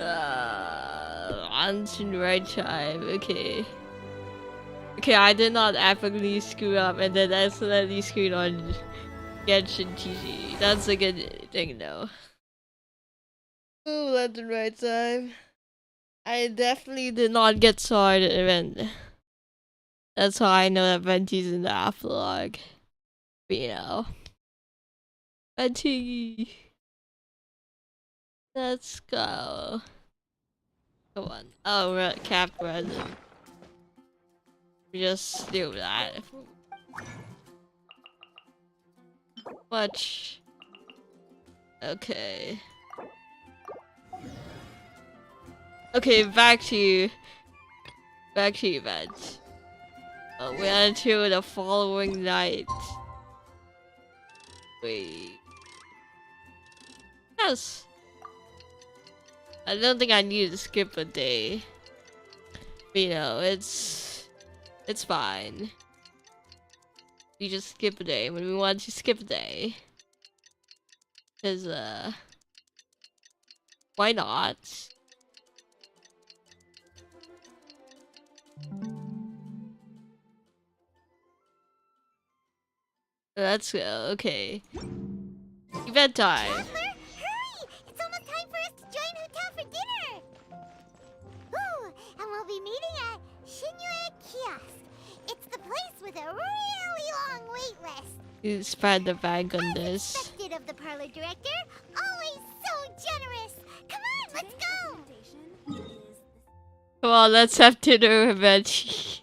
On to right time. Okay. Okay, I did not epically screw up and then accidentally screwed on Genshin TG. That's a good thing though. Ooh, left and right time. I definitely did not get started event. That's how I know that Venti's in the afterlog. But, you know. Venti! Let's go. Come on. Oh, we're at cap resin. We just do that. Much. Okay. Okay, back to event. We until the following night. Wait. Yes. I don't think I need to skip a day. But, you know, it's fine. We just skip a day when we want to skip a day. Cause why not? Let's go. Okay. Event time. Traveler, hurry! It's almost time for us to join Hotel for dinner! Ooh, and we'll be meeting at Shinyue Kiosk. It's the place with a really long wait list. You spread the bag on As this. expected of the parlor director, always so generous. Come on, let's go! Come on, let's have dinner event.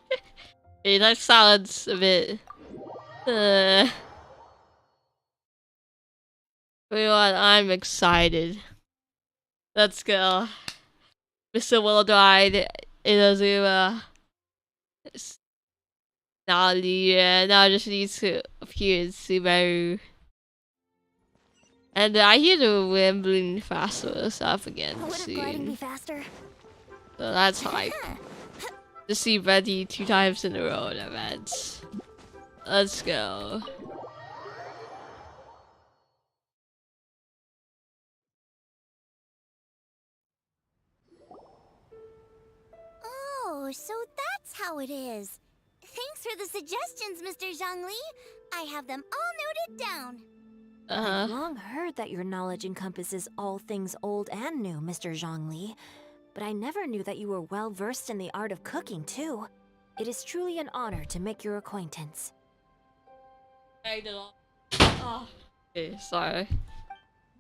Hey, that sounds a bit. You know what? I'm excited. Let's go. Mr. Worldwide, Inazuma. Now I just need to appear in Subaru. And I hear the rambling faster stuff again Would gliding be soon. faster? So that's hype. To see Betty 2 times in a row in events. Let's go. Oh, so that's how it is. Thanks for the suggestions, Mr. Zhongli. I have them all noted down. I've long heard that your knowledge encompasses all things old and new, Mr. Zhongli. But I never knew that you were well versed in the art of cooking, too. It is truly an honor to make your acquaintance. Oh. Okay, sorry.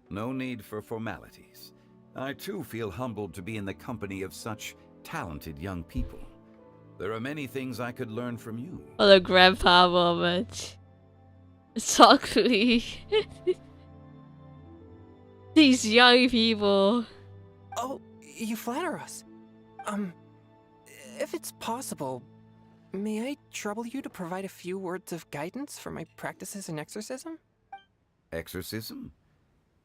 No need for formalities. I too feel humbled to be in the company of such talented young people. There are many things I could learn from you. What a grandpa moment. It's ugly. These young people. Oh, you flatter us. If it's possible, may I trouble you to provide a few words of guidance for my practices in exorcism? Exorcism?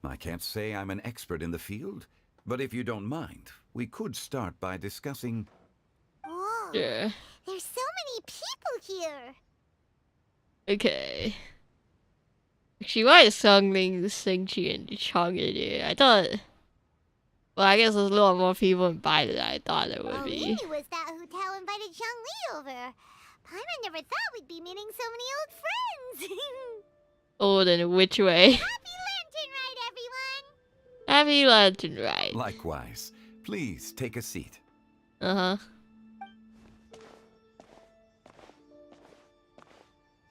I can't say I'm an expert in the field, but if you don't mind, we could start by discussing... Whoa, Yeah. there's so many people here. Okay. Actually, why is Songling Singchi and Chong'e here? I thought. Well, I guess there's a lot more people invited than I thought there would be. Really was that hotel invited Zhongli over. Paimon never thought we'd be meeting so many old friends. Oh, then which way? Happy Lantern Ride, everyone! Happy Lantern Ride. Likewise. Please take a seat. Uh-huh.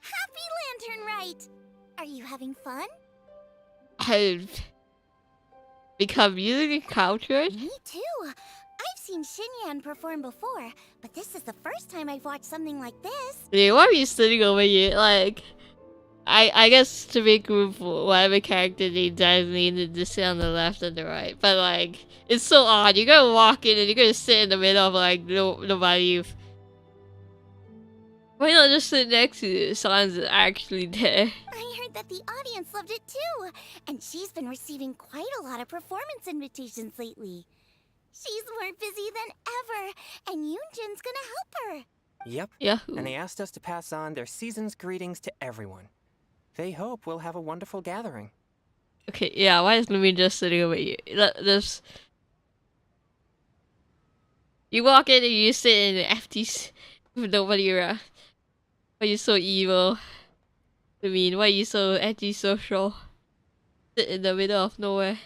Happy Lantern Ride! Are you having fun? I've become music encountered. Me too. I've seen Xinyan perform before, but this is the first time I've watched something like this. Dude, why are you sitting over here? Like, I guess to make room for whatever character they designated to sit on the left and the right. But like, it's so odd. You're gonna walk in and you're gonna sit in the middle of like nobody. Why not just sit next to someone's actually there? I heard that the audience loved it too, and she's been receiving quite a lot of performance invitations lately. She's more busy than ever, and Yoonjin's gonna help her. Yep. Yahoo. And they asked us to pass on their season's greetings to everyone. They hope we'll have a wonderful gathering. Okay, yeah, why is Lumi just sitting over here? You walk in and you sit in an empty with nobody around. Why you so evil? I mean, why you so antisocial? Sit in the middle of nowhere.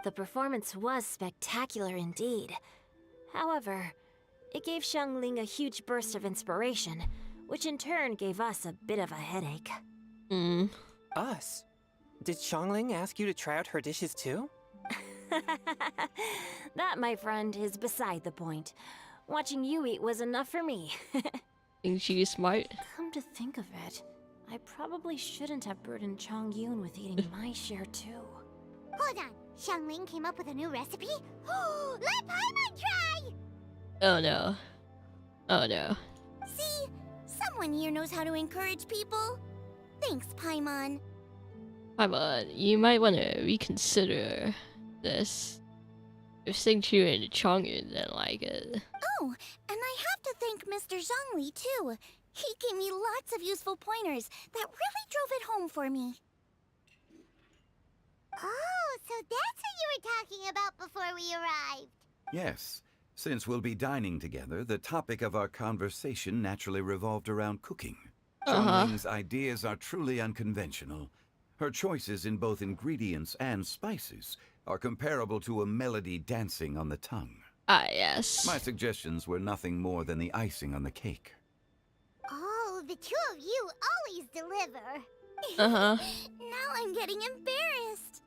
The performance was spectacular indeed. However, it gave Xiangling a huge burst of inspiration, which in turn gave us a bit of a headache. Us? Did Xiangling ask you to try out her dishes too? That, my friend, is beside the point. Watching you eat was enough for me. Think she's smart. Come to think of it, I probably shouldn't have burdened Chongyun with eating my share too. Hold on. Xiangling came up with a new recipe? Let Paimon try! Oh no. Oh no. See? Someone here knows how to encourage people. Thanks, Paimon. Come on, you might want to reconsider this. If Xingqiu and Chongyun didn't like it. Oh, and I have to thank Mr. Zhongli, too. He gave me lots of useful pointers that really drove it home for me. Oh, so that's what you were talking about before we arrived. Yes. Since we'll be dining together, the topic of our conversation naturally revolved around cooking. Zhongling's ideas are truly unconventional. Her choices in both ingredients and spices are comparable to a melody dancing on the tongue. Ah, yes. My suggestions were nothing more than the icing on the cake. Oh, the two of you always deliver. Uh-huh. Now I'm getting embarrassed.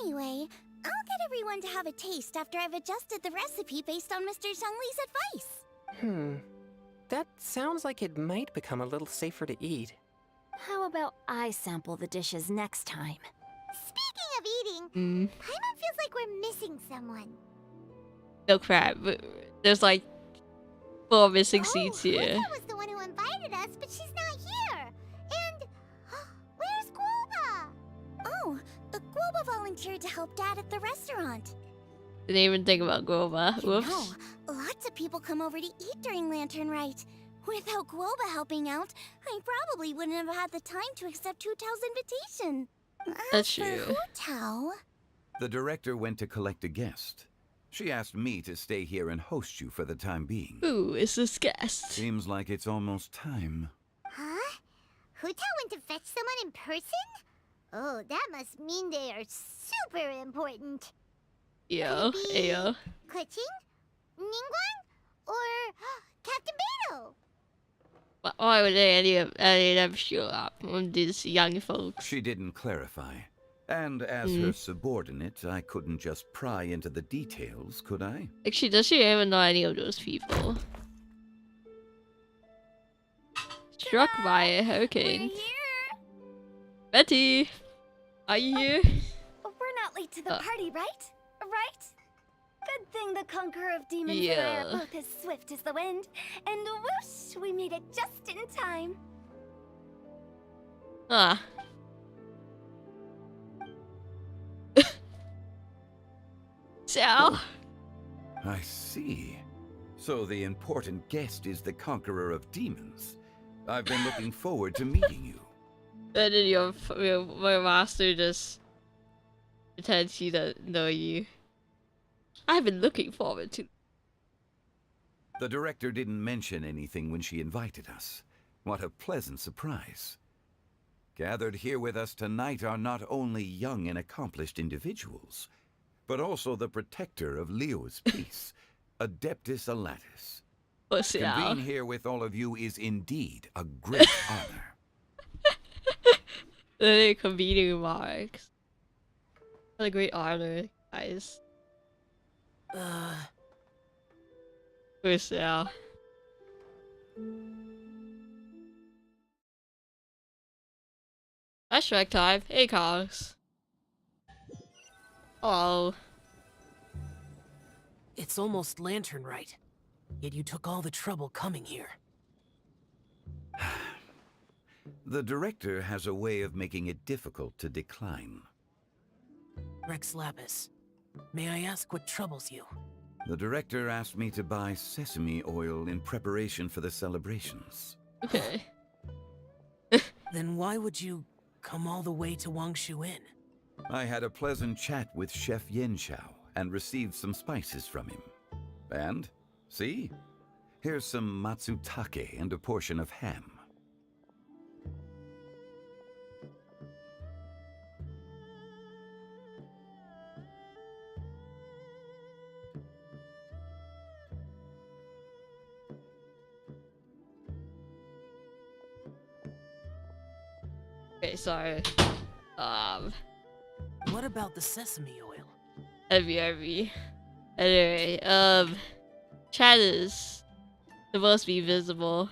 Anyway, I'll get everyone to have a taste after I've adjusted the recipe based on Mr. Zhongli's advice. That sounds like it might become a little safer to eat. How about I sample the dishes next time? Speaking of eating, Paimon feels like we're missing someone. No crap. There's like 4 missing seats here. Huta was the one who invited us, but she's not here. And where's Guoba? Oh, Guoba volunteered to help Dad at the restaurant. Didn't even think about Guoba. Whoops. No, lots of people come over to eat during Lantern Rite. Without Guoba helping out, I probably wouldn't have had the time to accept Hu Tao's invitation. That's As for true. Hu Tao, The director went to collect a guest. She asked me to stay here and host you for the time being. Who is this guest? Seems like it's almost time. huh? Hu Tao went to fetch someone in person? Oh, that must mean they are super important. Yo, Could it be ayo. Kuching? Ningguang? Or Captain Beidou? Why would any of them show up on these young folks? She didn't clarify. And as her subordinate, I couldn't just pry into the details, could I? Actually, does she even know any of those people? Struck by a hurricane. We're here. Betty! Are you here? We're not late to the party, right? Right? Good thing the conqueror of demons and I Yeah. are both as swift as the wind. And whoosh, we made it just in time. Ah. Xiao! I see. So the important guest is the conqueror of demons. I've been looking forward to meeting you. And then your master just pretends she doesn't know you. I've been looking forward to. The director didn't mention anything when she invited us. What a pleasant surprise. Gathered here with us tonight are not only young and accomplished individuals, but also the protector of Leo's peace, Adeptus Alatus. Oh, Convene Xiao. here with all of you is indeed a great honor. The convening remarks. What a great honor, guys. Oh, Xiao. Flashback time. Hey, Cogs. Hello. It's almost Lantern Rite, yet you took all the trouble coming here. The director has a way of making it difficult to decline. Rex Lapis, may I ask what troubles you? The director asked me to buy sesame oil in preparation for the celebrations. Okay. Then why would you come all the way to Wangshu Inn? I had a pleasant chat with Chef Yen Xiao and received some spices from him. And, See? Here's some matsutake and a portion of ham. Okay, sorry. What about the sesame oil? Heavy. Anyway, chat is supposed to be visible.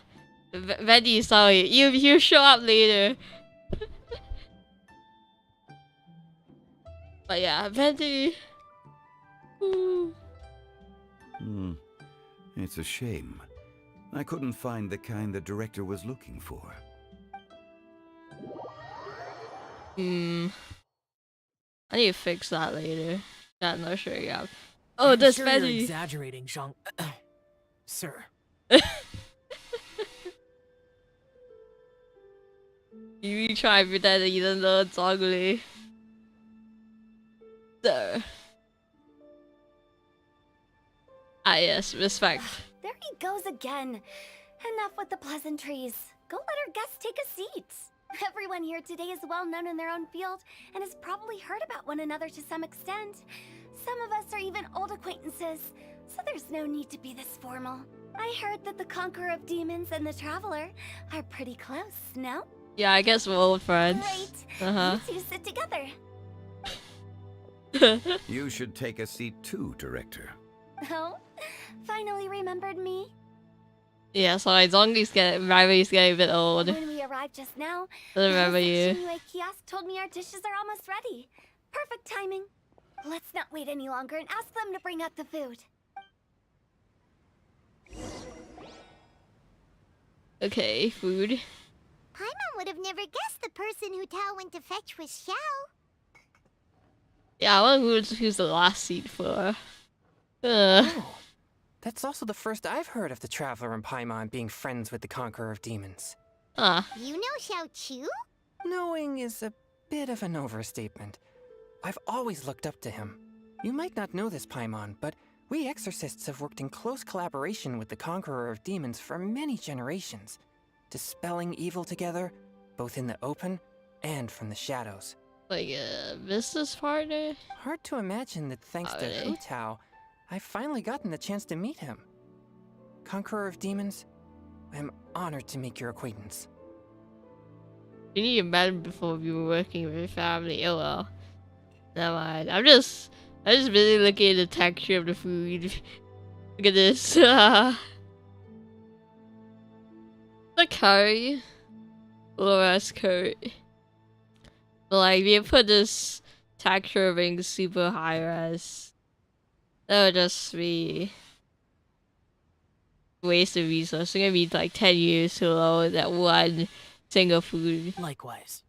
Venti, sorry, you show up later. But yeah, Venti. It's a shame. I couldn't find the kind the director was looking for. I need to fix that later. Yeah, I'm not sure. Yeah. I'm Oh, that's sure Venti. You're exaggerating, Zhong. Sir. You try to pretend that you don't know zhongli. So. Ah yes, respect. There he goes again. Enough with the pleasantries. Go let our guests take a seat. Everyone here today is well known in their own field and has probably heard about one another to some extent. Some of us are even old acquaintances, so there's no need to be this formal. I heard that the Conqueror of Demons and the Traveler are pretty close, no? Yeah, I guess we're old friends. Great. You two sit together. You should take a seat too, Director. Oh, finally remembered me? Yeah, sorry, Zongi's rivalry's getting a bit old. When we arrived just now, Doesn't remember the you. Shinue kiosk told me our dishes are almost ready. Perfect timing. Let's not wait any longer and ask them to bring out the food. Okay, food. Paimon would have never guessed the person who Tao went to fetch was xiao. Yeah, I wonder who's the last seat for. Oh, that's also the first I've heard of the Traveler and Paimon being friends with the Conqueror of Demons. You know Xiao Chu? Knowing is a bit of an overstatement. I've always looked up to him. You might not know this, Paimon, but we exorcists have worked in close collaboration with the Conqueror of Demons for many generations, dispelling evil together, both in the open and from the shadows. Like a business partner? Hard to imagine that thanks to really? Hu Tao, I've finally gotten the chance to meet him. Conqueror of Demons, I'm honored to make your acquaintance. You need a man before you were working with your family. Oh well. Never mind. I'm just really looking at the texture of the food. Look at this. The curry. Laura's curry. But like, if you put this texture of being super high res, that would just be waste of resources. It's gonna be like 10 years to load that one single food. Likewise.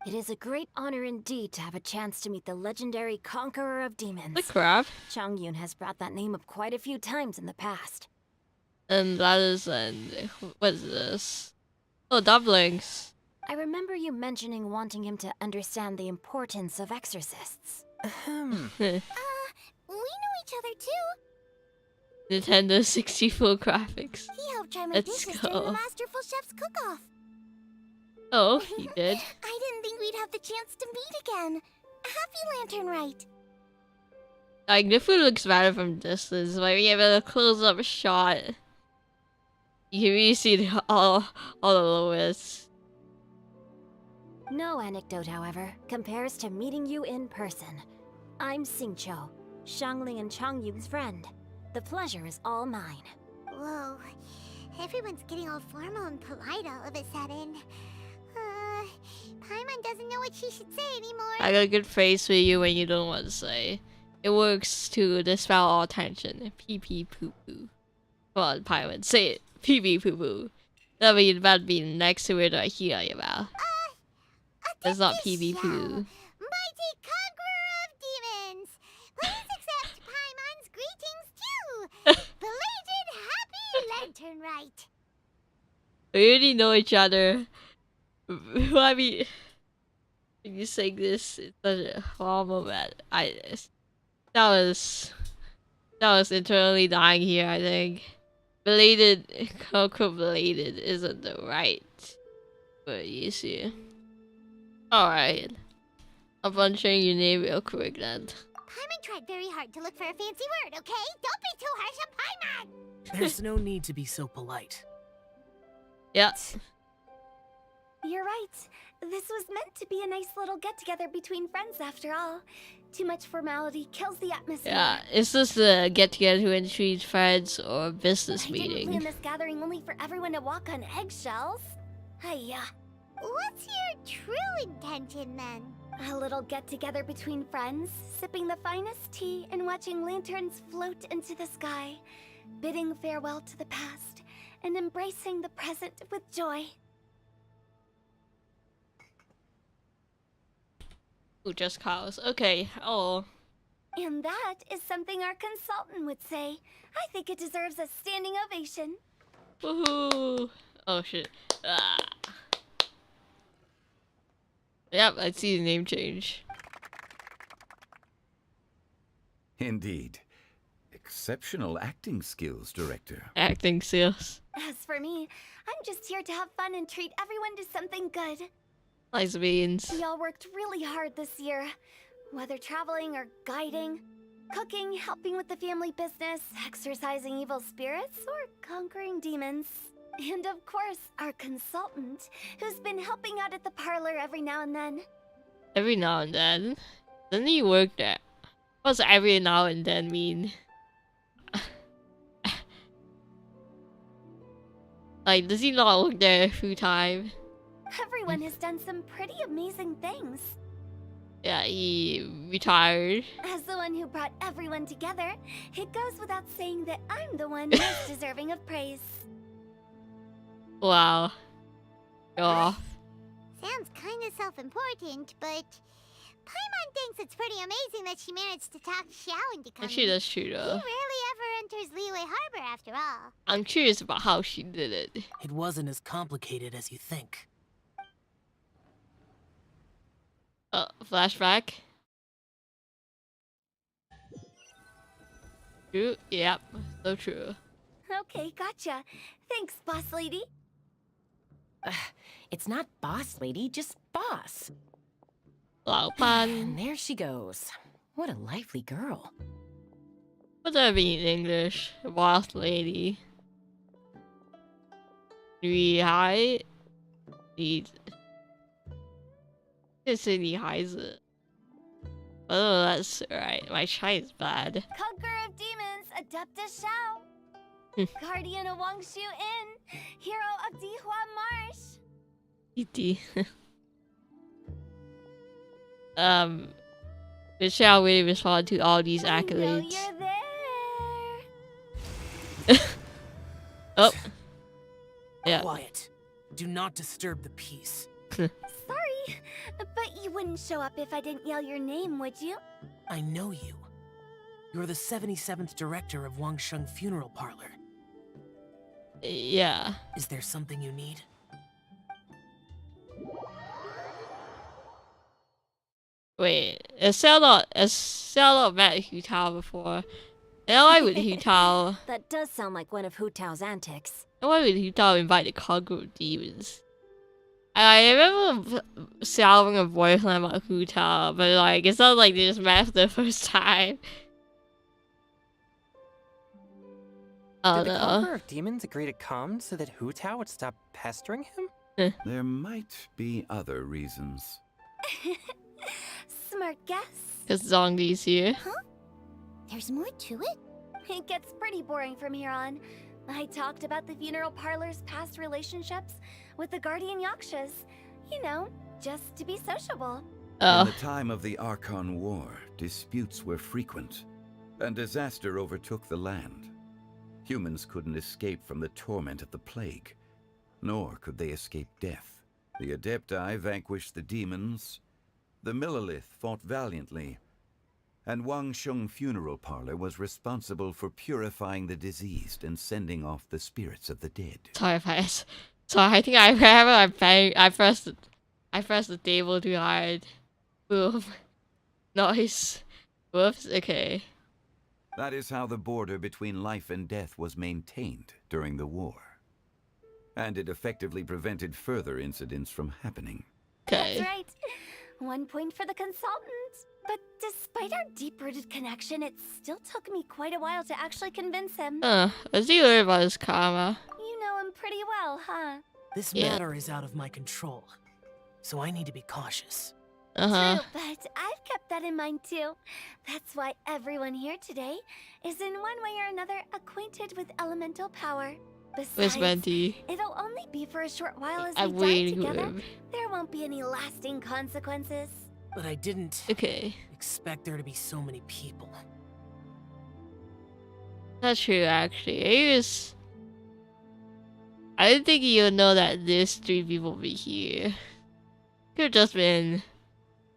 It is a great honor indeed to have a chance to meet the legendary Conqueror of Demons. The crap. Changyun has brought that name up quite a few times in the past. And that is, and what is this? Oh, dumplings. I remember you mentioning wanting him to understand the importance of exorcists. Ahem. We know each other too. Nintendo 64 graphics. He helped try my Let's dishes go. during the Masterful Chef's cook-off. Oh, he did. I didn't think we'd have the chance to meet again. Happy Lantern Rite. Like, the food looks better from distance. Like, when you have a close-up shot, you can really see all the lowest. No anecdote, however, compares to meeting you in person. I'm Xingqiu, Shangling and Changyun's friend. The pleasure is all mine. Whoa. Everyone's getting all formal and polite all of a sudden. Paimon doesn't know what she should say anymore. I got a good face for you when you don't know what to say. It works to dispel all tension. Pee pee poo poo. Come on, Paimon, say it. Pee pee poo poo. That means about being next to it or hear you about. It's not pee pee poo. Mighty Conqueror of Demons! Please accept Paimon's greetings too! Belated Happy Lantern Rite! We already know each other. I mean, when you say this, it's such a horrible moment. That was That was internally dying here, I think. Belated, quote belated isn't the right word you see. Alright. I'm punching your name real quick then. Paimon tried very hard to look for a fancy word, okay? Don't be too harsh on Paimon! There's no need to be so polite. Yeah. You're right. This was meant to be a nice little get-together between friends after all. Too much formality kills the atmosphere. Yeah, is this a get-together to intrigue friends or a business I didn't meeting? plan this gathering only for everyone to walk on eggshells. Hiya. What's your true intention then? A little get-together between friends, sipping the finest tea and watching lanterns float into the sky, bidding farewell to the past and embracing the present with joy. Ooh, just cows. Okay. Oh. And that is something our consultant would say. I think it deserves a standing ovation. Woohoo! Oh shit. Ah. Yep, I see the name change. Indeed. Exceptional acting skills, Director. Acting skills. As for me, I'm just here to have fun and treat everyone to something good. Nice beans. We all worked really hard this year. Whether traveling or guiding, cooking, helping with the family business, exercising evil spirits, or conquering demons. And of course, our consultant, who's been helping out at the parlor every now and then. Every now and then. Doesn't he work there? What does every now and then mean? Like, does he not work there full time? Everyone has done some pretty amazing things. Yeah, he retired. As the one who brought everyone together, it goes without saying that I'm the one most deserving of praise. Wow. Go off. Sounds kind of self-important, but Paimon thinks it's pretty amazing that she managed to talk Xiao into coming. Actually, that's true He though. rarely ever enters Liyue Harbor after all. I'm curious about how she did it. It wasn't as complicated as you think. Flashback. True? Yep. So true. Okay, gotcha. Thanks, boss lady. It's not boss lady, just boss. Lao And Pan. there she goes. What a lively girl. What does that mean in English? Boss lady. Ni hai. Ni. Just say ni haizi. Oh, that's right. My Chinese is bad. Conqueror of demons, Adeptus Xiao. Guardian of Wangshu Inn, hero of Dihua Marsh. E.T. Michelle really respond to all these I know accolades. you're there. Oh. Yeah. Quiet. Do not disturb the peace. Sorry, but you wouldn't show up if I didn't yell your name, would you? I know you. You're the 77th director of Wangsheng Funeral Parlor. Yeah. Is there something you need? Wait, has Xiao met Hu Tao before? And why would Hu Tao? That does sound like one of Hu Tao's antics. And why would Hu Tao invite the conqueror of demons? I remember Xiao having a boyfriend about Hu Tao, but like it's not like they just met for the first time. Oh Did the no. Conqueror of Demons agree to come so that Hu Tao would stop pestering him? There might be other reasons. Smart guess. Because Zhongli's here. There's more to it? It gets pretty boring from here on. I talked about the funeral parlor's past relationships with the guardian yakshas. You know, just to be sociable. In Oh. the time of the Archon War, disputes were frequent, and disaster overtook the land. Humans couldn't escape from the torment of the plague, nor could they escape death. The Adepti vanquished the demons, the Millelith fought valiantly, and Wangsheng Funeral Parlor was responsible for purifying the diseased and sending off the spirits of the dead. Sorry if I. Sorry, I think I remember I pressed the table too hard. Boom. Nice. Whoops. Okay. That is how the border between life and death was maintained during the war. And it effectively prevented further incidents from happening. Okay. That's right. 1 point for the consultant. But despite our deep-rooted connection, it still took me quite a while to actually convince him. Let's see what about his karma. You know him pretty well, huh? This Yeah. matter is out of my control, so I need to be cautious. True, but I've kept that in mind too. That's why everyone here today is in one way or another acquainted with elemental power. Where's Besides, Venti? it'll only be for a short while as I'm we die waiting for together. him. There won't be any lasting consequences. But I didn't Okay. expect there to be so many people. That's true, actually. I didn't think you would know that there's 3 people be here. Could have just been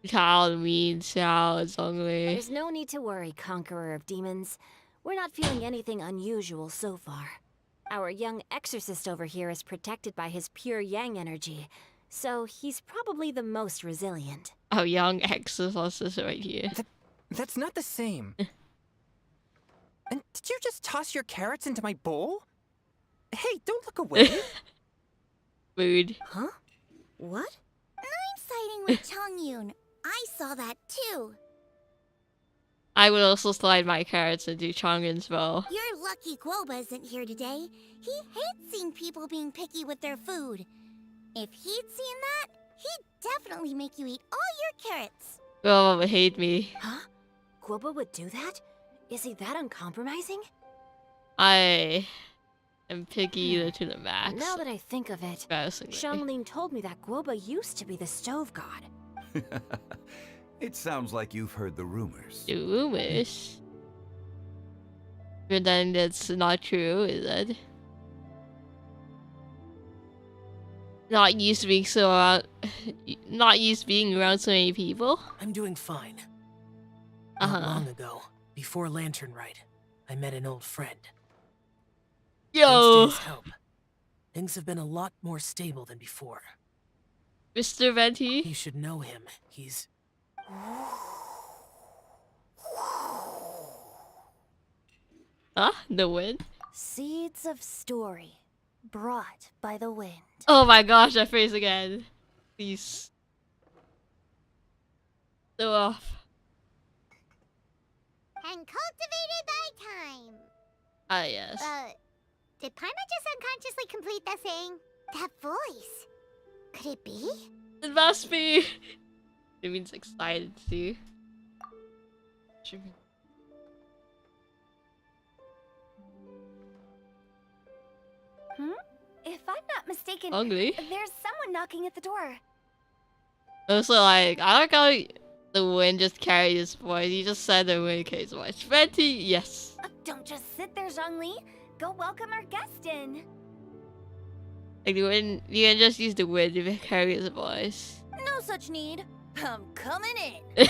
xiao, me, xiao, and zhongli. There's no need to worry, Conqueror of Demons. We're not feeling anything unusual so far. Our young exorcist over here is protected by his pure yang energy, so he's probably the most resilient. Our young exorcist right here. That's not the same. And did you just toss your carrots into my bowl? Hey, don't look away. Rude. Huh? What? I'm siding with Chongyun. I saw that too. I would also slide my carrots into Chongyun's bowl. You're lucky Guoba isn't here today. He hates seeing people being picky with their food. If he'd seen that, he'd definitely make you eat all your carrots. Well, would hate me. Huh? Guoba would do that? Is he that uncompromising? I am picky to the max. Now that I think of it, Embarrassingly. Xiangling told me that Guoba used to be the stove god. It sounds like you've heard the rumors. The rumors. But then that's not true, is it? Not used to being so around. Not used to being around so many people. I'm doing fine. Uh Not huh. long ago, before Lantern Rite, I met an old friend. Yo, Thanks to his help, things have been a lot more stable than before. Mr. Venti. You should know him. He's... Huh? The wind? Seeds of story, brought by the wind. Oh my gosh, that face again. Please. So off. And cultivated by time. Ah, yes. Did Paima just unconsciously complete the thing? That voice. Could it be? It must be. It means excited too. If I'm not mistaken, Hungry. there's someone knocking at the door. Also, like, I like how the wind just carried his voice. He just said the wind carries his voice. Venti, yes. Don't just sit there, Zhongli. Go welcome our guest in. Like, the wind, you can just use the wind to carry his voice. No such need. I'm coming in.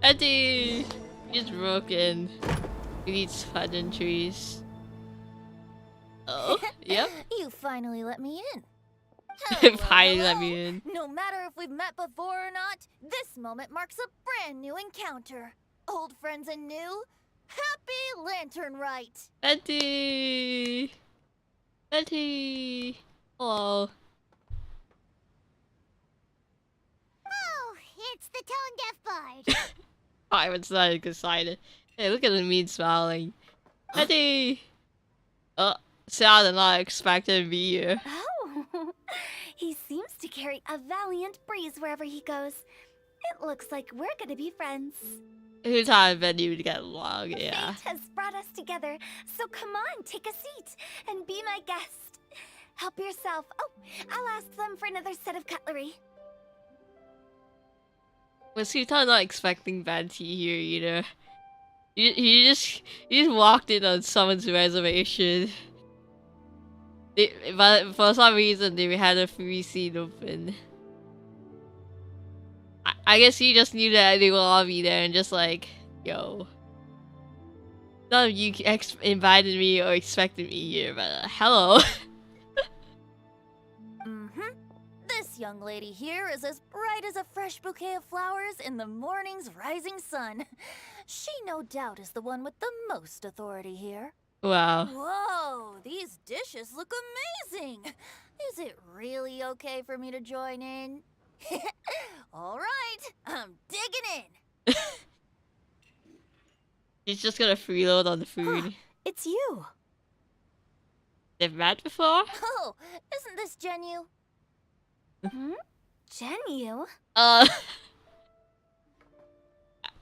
Venti! He's broken. He needs pleasantries. Oh, yep. You finally let me in. Finally let me in. No matter if we've met before or not, this moment marks a brand new encounter. Old friends and new. Happy Lantern Rite. Venti! Venti! Hello. Oh, it's the tone deaf bard. I was not excited. Hey, look at the mean smiling. Venti! Oh, Sal did not expect him to be here. Oh, he seems to carry a valiant breeze wherever he goes. It looks like we're gonna be friends. Who taught Venti to get along? Yeah. Fate has brought us together, so come on, take a seat and be my guest. Help yourself. Oh, I'll ask them for another set of cutlery. Was Suta not expecting Venti here either? He just walked in on someone's reservation. But for some reason they had a free seat open. I guess he just knew that they will all be there and just like, yo. None of you invited me or expected me here, but hello. Mm-hmm. This young young lady here is as bright as a fresh bouquet of flowers in the morning's rising sun. She no doubt is the one with the most authority here. Wow. Whoa, these dishes look amazing! Is it really okay for me to join in? All right, I'm digging in. He's just gonna freeload on the food. It's you. They've met before? Oh, isn't this Genu? Genu? I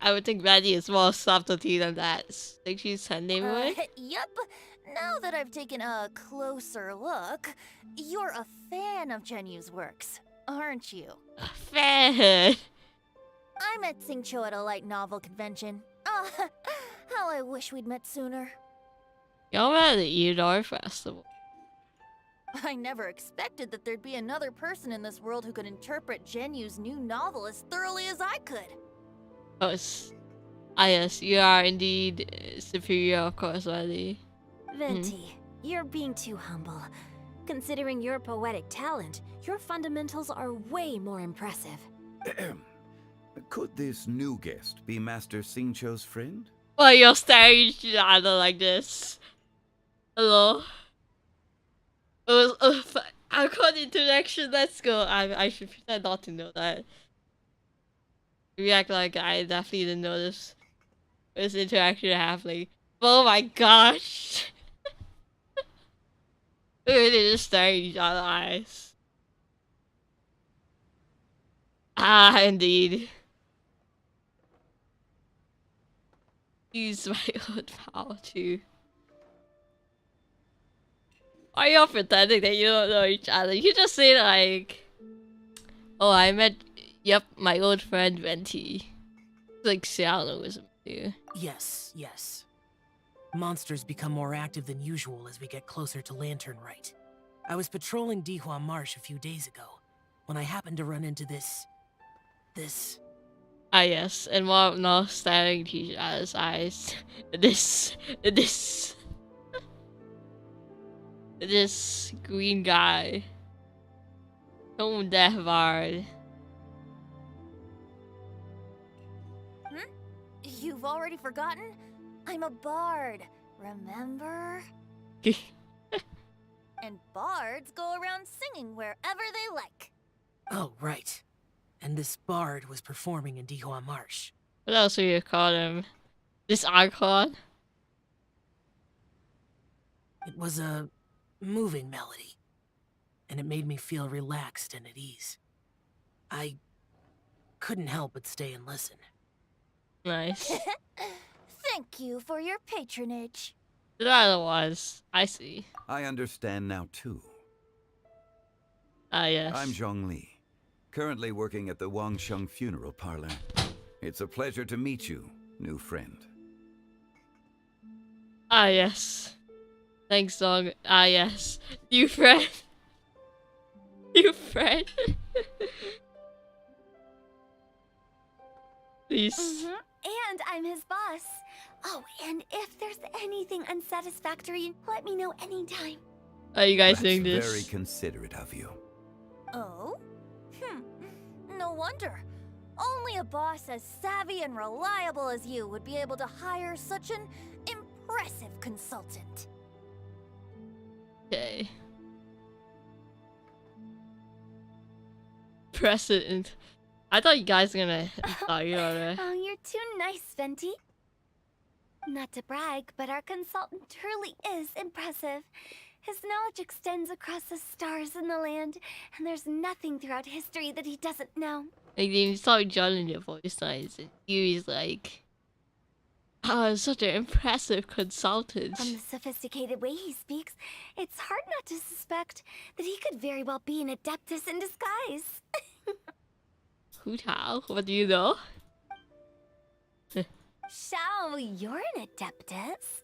would think Maddie is more subtlety than that. Think she's her name away? Yep. Now that I've taken a closer look, you're a fan of Genu's works, aren't you? Fan! I met Xingqiu at a light novel convention. How I wish we'd met sooner. You're at the Eudor Festival. I never expected that there'd be another person in this world who could interpret Genu's new novel as thoroughly as I could. Oh, yes, you are indeed superior, of course, Maddie. Venti, you're being too humble. Considering your poetic talent, your fundamentals are way more impressive. Could this new guest be Master Xingqiu's friend? Why you're staring at each other like this? Hello? It was I caught introduction, let's go. I should pretend not to know that. React like I definitely didn't know this interaction happening. Oh my gosh! They just staring at each other's eyes. Ah, indeed. Use my own power too. Why are you all pretending that you don't know each other? You just say like, oh, I met, yep, my old friend Venti. Like xiao knows him too. Yes, yes. Monsters become more active than usual as we get closer to Lantern Rite. I was patrolling Dihua Marsh a few days ago when I happened to run into this. Ah yes, and while now staring at each other's eyes, this green guy. Tone Death Bard. You've already forgotten? I'm a bard, remember? And bards go around singing wherever they like. Oh, right. And this bard was performing in Dihua Marsh. What else would you call him? This icon? It was a moving melody, and it made me feel relaxed and at ease. I couldn't help but stay and listen. Nice. Thank you for your patronage. That was. I see. I understand now too. Ah yes. I'm Zhongli, currently working at the Wangsheng Funeral Parlor. It's a pleasure to meet you, new friend. Ah yes. Thanks, Dog. Ah yes. New friend. New friend. Please. And I'm his boss. Oh, and if there's anything unsatisfactory, let me know anytime. Are you guys That's doing this? very considerate of you. Oh? No wonder. Only a boss as savvy and reliable as you would be able to hire such an impressive consultant. Okay. Precedent. I thought you guys were gonna talk about it. Oh, you're too nice, Venti. Not to brag, but our consultant truly is impressive. His knowledge extends across the stars and the land, and there's nothing throughout history that he doesn't know. Like, you saw John in your voice lines, and he's like, oh, such an impressive consultant. From the sophisticated way he speaks, it's hard not to suspect that he could very well be an adeptus in disguise. Hu Tao, what do you know? Xiao, you're an adeptus.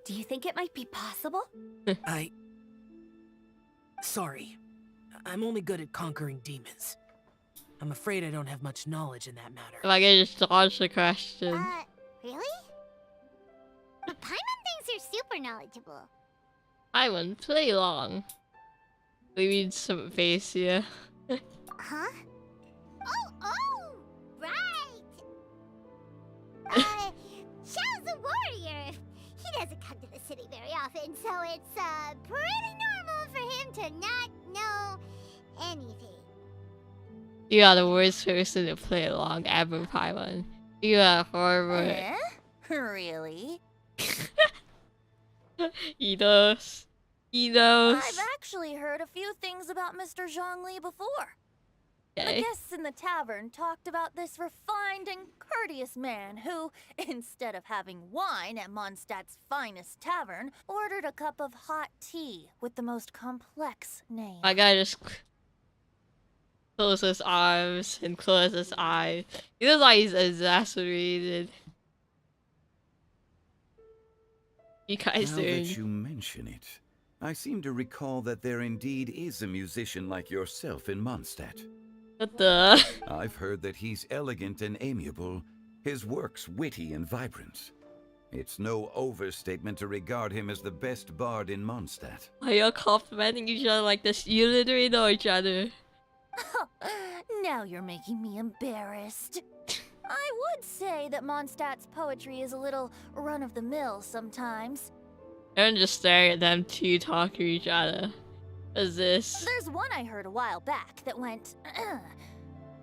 Do you think it might be possible? Sorry. I'm only good at conquering demons. I'm afraid I don't have much knowledge in that matter. If I could just dodge the question. Really? But Paimon thinks you're super knowledgeable. I wouldn't play long. We need some face here. Huh? Oh, right! Xiao's a warrior. He doesn't come to the city very often, so it's, pretty normal for him to not know anything. You are the worst person to play along ever, Paimon. You are horrible. Eh? Really? He knows. He knows. I've actually heard a few things about Mr. Zhongli before. The Okay. guests in the tavern talked about this refined and courteous man who, instead of having wine at Mondstadt's finest tavern, ordered a cup of hot tea with the most complex name. My guy just closes his arms and closes his eyes. He looks like he's exasperated. You guys Now doing? that you mention it, I seem to recall that there indeed is a musician like yourself in Mondstadt. What the? I've heard that he's elegant and amiable, his works witty and vibrant. It's no overstatement to regard him as the best bard in Mondstadt. Are you complimenting each other like this? You literally know each other. Now you're making me embarrassed. I would say that Mondstadt's poetry is a little run-of-the-mill sometimes. I'm just staring at them two talk to each other. What is this? There's one I heard a while back that went,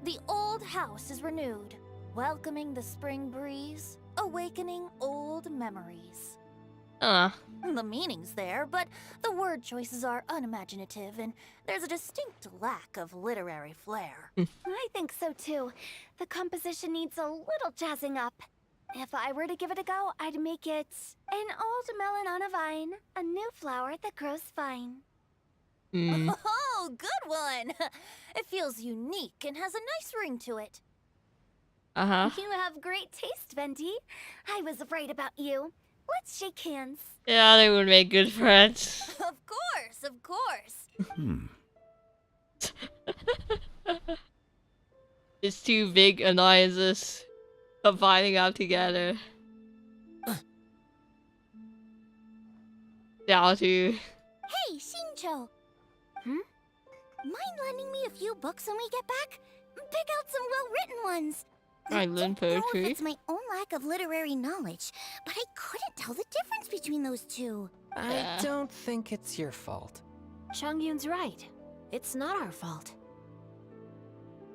"The old house is renewed, welcoming the spring breeze, awakening old memories." The meaning's there, but the word choices are unimaginative, and there's a distinct lack of literary flair. I think so too. The composition needs a little jazzing up. If I were to give it a go, I'd make it an old melon on a vine, a new flower that grows fine. Oh, good one! It feels unique and has a nice ring to it. Uh-huh. You have great taste, Venti. I was right about you. Let's shake hands. Yeah, they would make good friends. Of course, of course. It's two big annoyances combining up together. Down to Hey, Shincho. Mind lending me a few books when we get back? Pick out some well-written ones. I learn don't know if poetry. it's my own lack of literary knowledge, but I couldn't tell the difference between those two. I don't think it's your fault. Changyun's right. It's not our fault.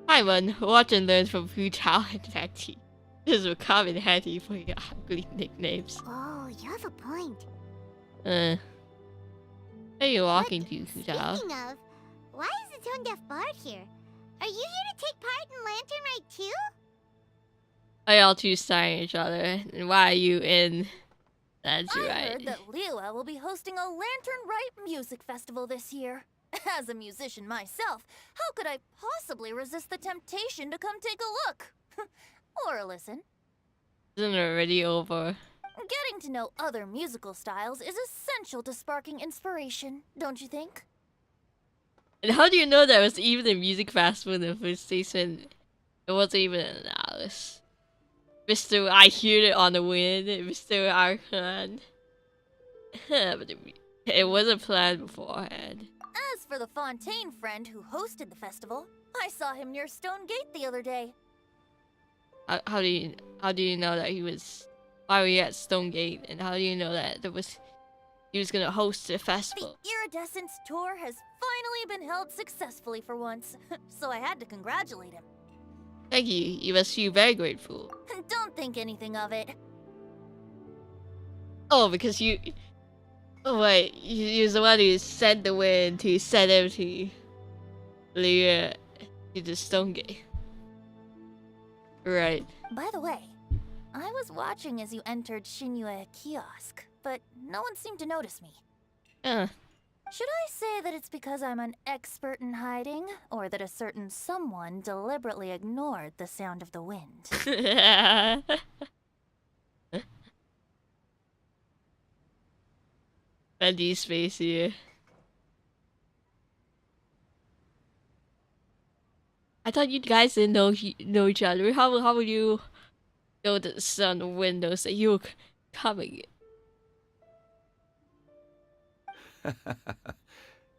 Paimon, watch and learn from Fu Tao and Venti. This will come in handy for your ugly nicknames. Oh, you have a point. Where are you walking to, Fu Tao? Speaking of, why is the tone-deaf bard here? Are you here to take part in Lantern Rite too? Are y'all two staring at each other? And why are you in? That's I right. heard that Liwa will be hosting a Lantern Rite music festival this year. As a musician myself, how could I possibly resist the temptation to come take a look? Or listen. Isn't it already over? Getting to know other musical styles is essential to sparking inspiration, don't you think? And how do you know there was even a music festival in the first station? It wasn't even announced. Mr. I hear it on the wind, Mr. Archon. But it wasn't planned beforehand. As for the Fontaine friend who hosted the festival, I saw him near Stone Gate the other day. How do you know that he was? Why were you at Stone Gate? And how do you know that he was gonna host the The festival? Iridescence tour has finally been held successfully for once, so I had to congratulate him. Thank you. You must feel very grateful. Don't think anything of it. Oh, because you. Oh wait, you're the one who sent the wind to send him to the Stone Gate. Right. By the way, I was watching as you entered Shinyue Kiosk, but no one seemed to notice me. Should I say that it's because I'm an expert in hiding, or that a certain someone deliberately ignored the sound of the wind? Empty space here. I thought you guys didn't know each other. How would you know the sound of windows that you were coming?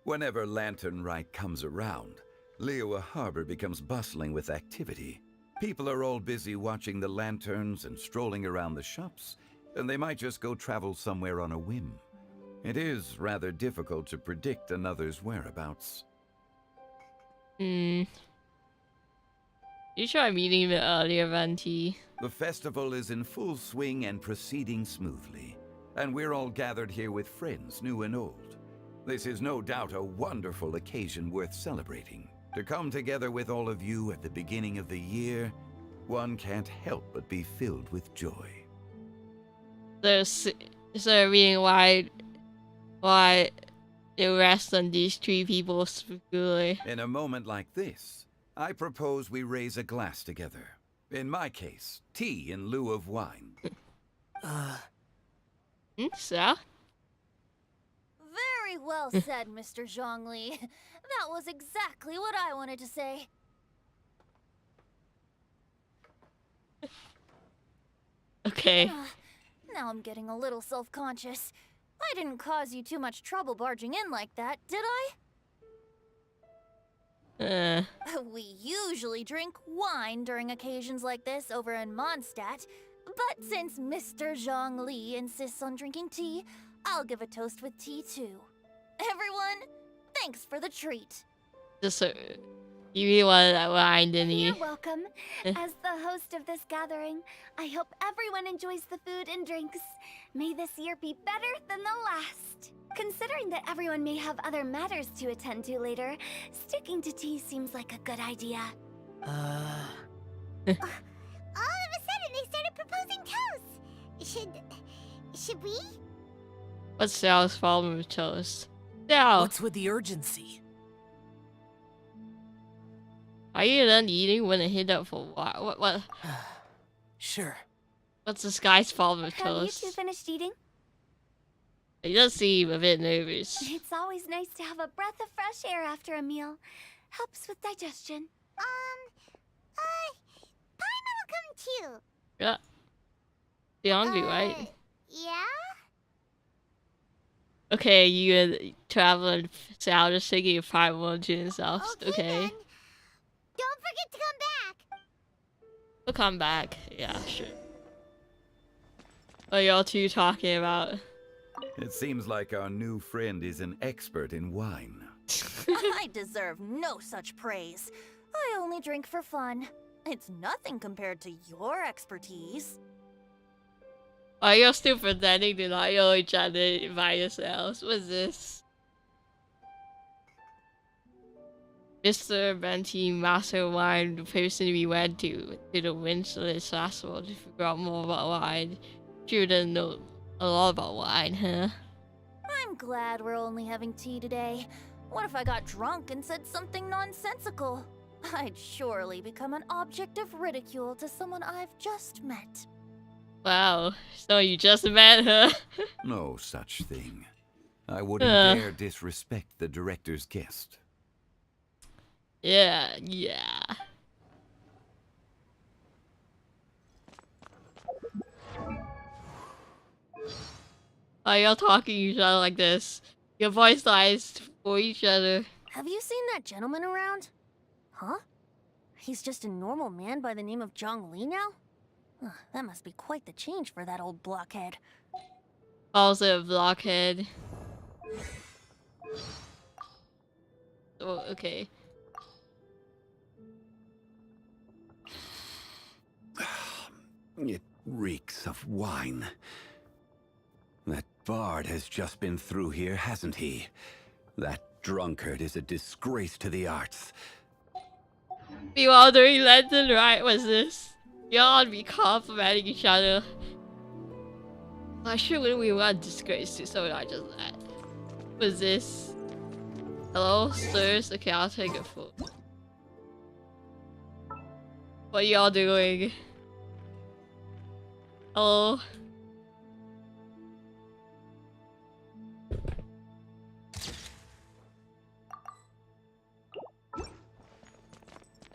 Whenever Lantern Rite comes around, Liyue Harbor becomes bustling with activity. People are all busy watching the lanterns and strolling around the shops, and they might just go travel somewhere on a whim. It is rather difficult to predict another's whereabouts. You try meeting me earlier, Venti. The festival is in full swing and proceeding smoothly, and we're all gathered here with friends, new and old. This is no doubt a wonderful occasion worth celebrating. To come together with all of you at the beginning of the year, one can't help but be filled with joy. So reading why it rests on these three people specifically. In a moment like this, I propose we raise a glass together. In my case, tea in lieu of wine. So? Very well said, Mr. Zhongli. That was exactly what I wanted to say. Okay. Now I'm getting a little self-conscious. I didn't cause you too much trouble barging in like that, did I? We usually drink wine during occasions like this over in Mondstadt, but since Mr. Zhongli insists on drinking tea, I'll give a toast with tea too. Everyone, thanks for the treat. Just you really wanted that wine, didn't you? You're welcome. As the host of this gathering, I hope everyone enjoys the food and drinks. May this year be better than the last. Considering that everyone may have other matters to attend to later, sticking to tea seems like a good idea. Uh... All of a sudden, they started proposing toasts. Should we? What's Sal's problem with toast? Sal! What's with the urgency? Are you done eating when it hit up for what? Sure. What's this guy's problem with Have you toast? two finished eating? He does seem a bit nervous. It's always nice to have a breath of fresh air after a meal. Helps with digestion. Paimon will come too. Yeah. You're hungry, right? Yeah? Okay, you travel and Sal just taking a 5-1 to himself. Okay. Then. Don't forget to come back. We'll come back. Yeah, sure. What are y'all two talking about? It seems like our new friend is an expert in wine. I deserve no such praise. I only drink for fun. It's nothing compared to your expertise. Are you still pretending to not know each other by yourselves? What's this? Mr. Venti, Master of Wine, the person we went to the Winsless Festival to figure out more about wine. Sure doesn't know a lot about wine, huh? I'm glad we're only having tea today. What if I got drunk and said something nonsensical? I'd surely become an object of ridicule to someone I've just met. Wow, so you just met her? No such thing. I wouldn't dare disrespect the director's guest. Yeah. Are y'all talking to each other like this? Your voice lines for each other. Have you seen that gentleman around? Huh? He's just a normal man by the name of Zhongli now? That must be quite the change for that old blockhead. Also a blockhead. Oh, okay. It reeks of wine. That bard has just been through here, hasn't he? That drunkard is a disgrace to the arts. Bewildering lantern, right? What's this? Y'all be complimenting each other. I sure wouldn't we want disgrace to someone I just met. What's this? Hello, sirs? Okay, I'll take a photo. What are y'all doing? Hello?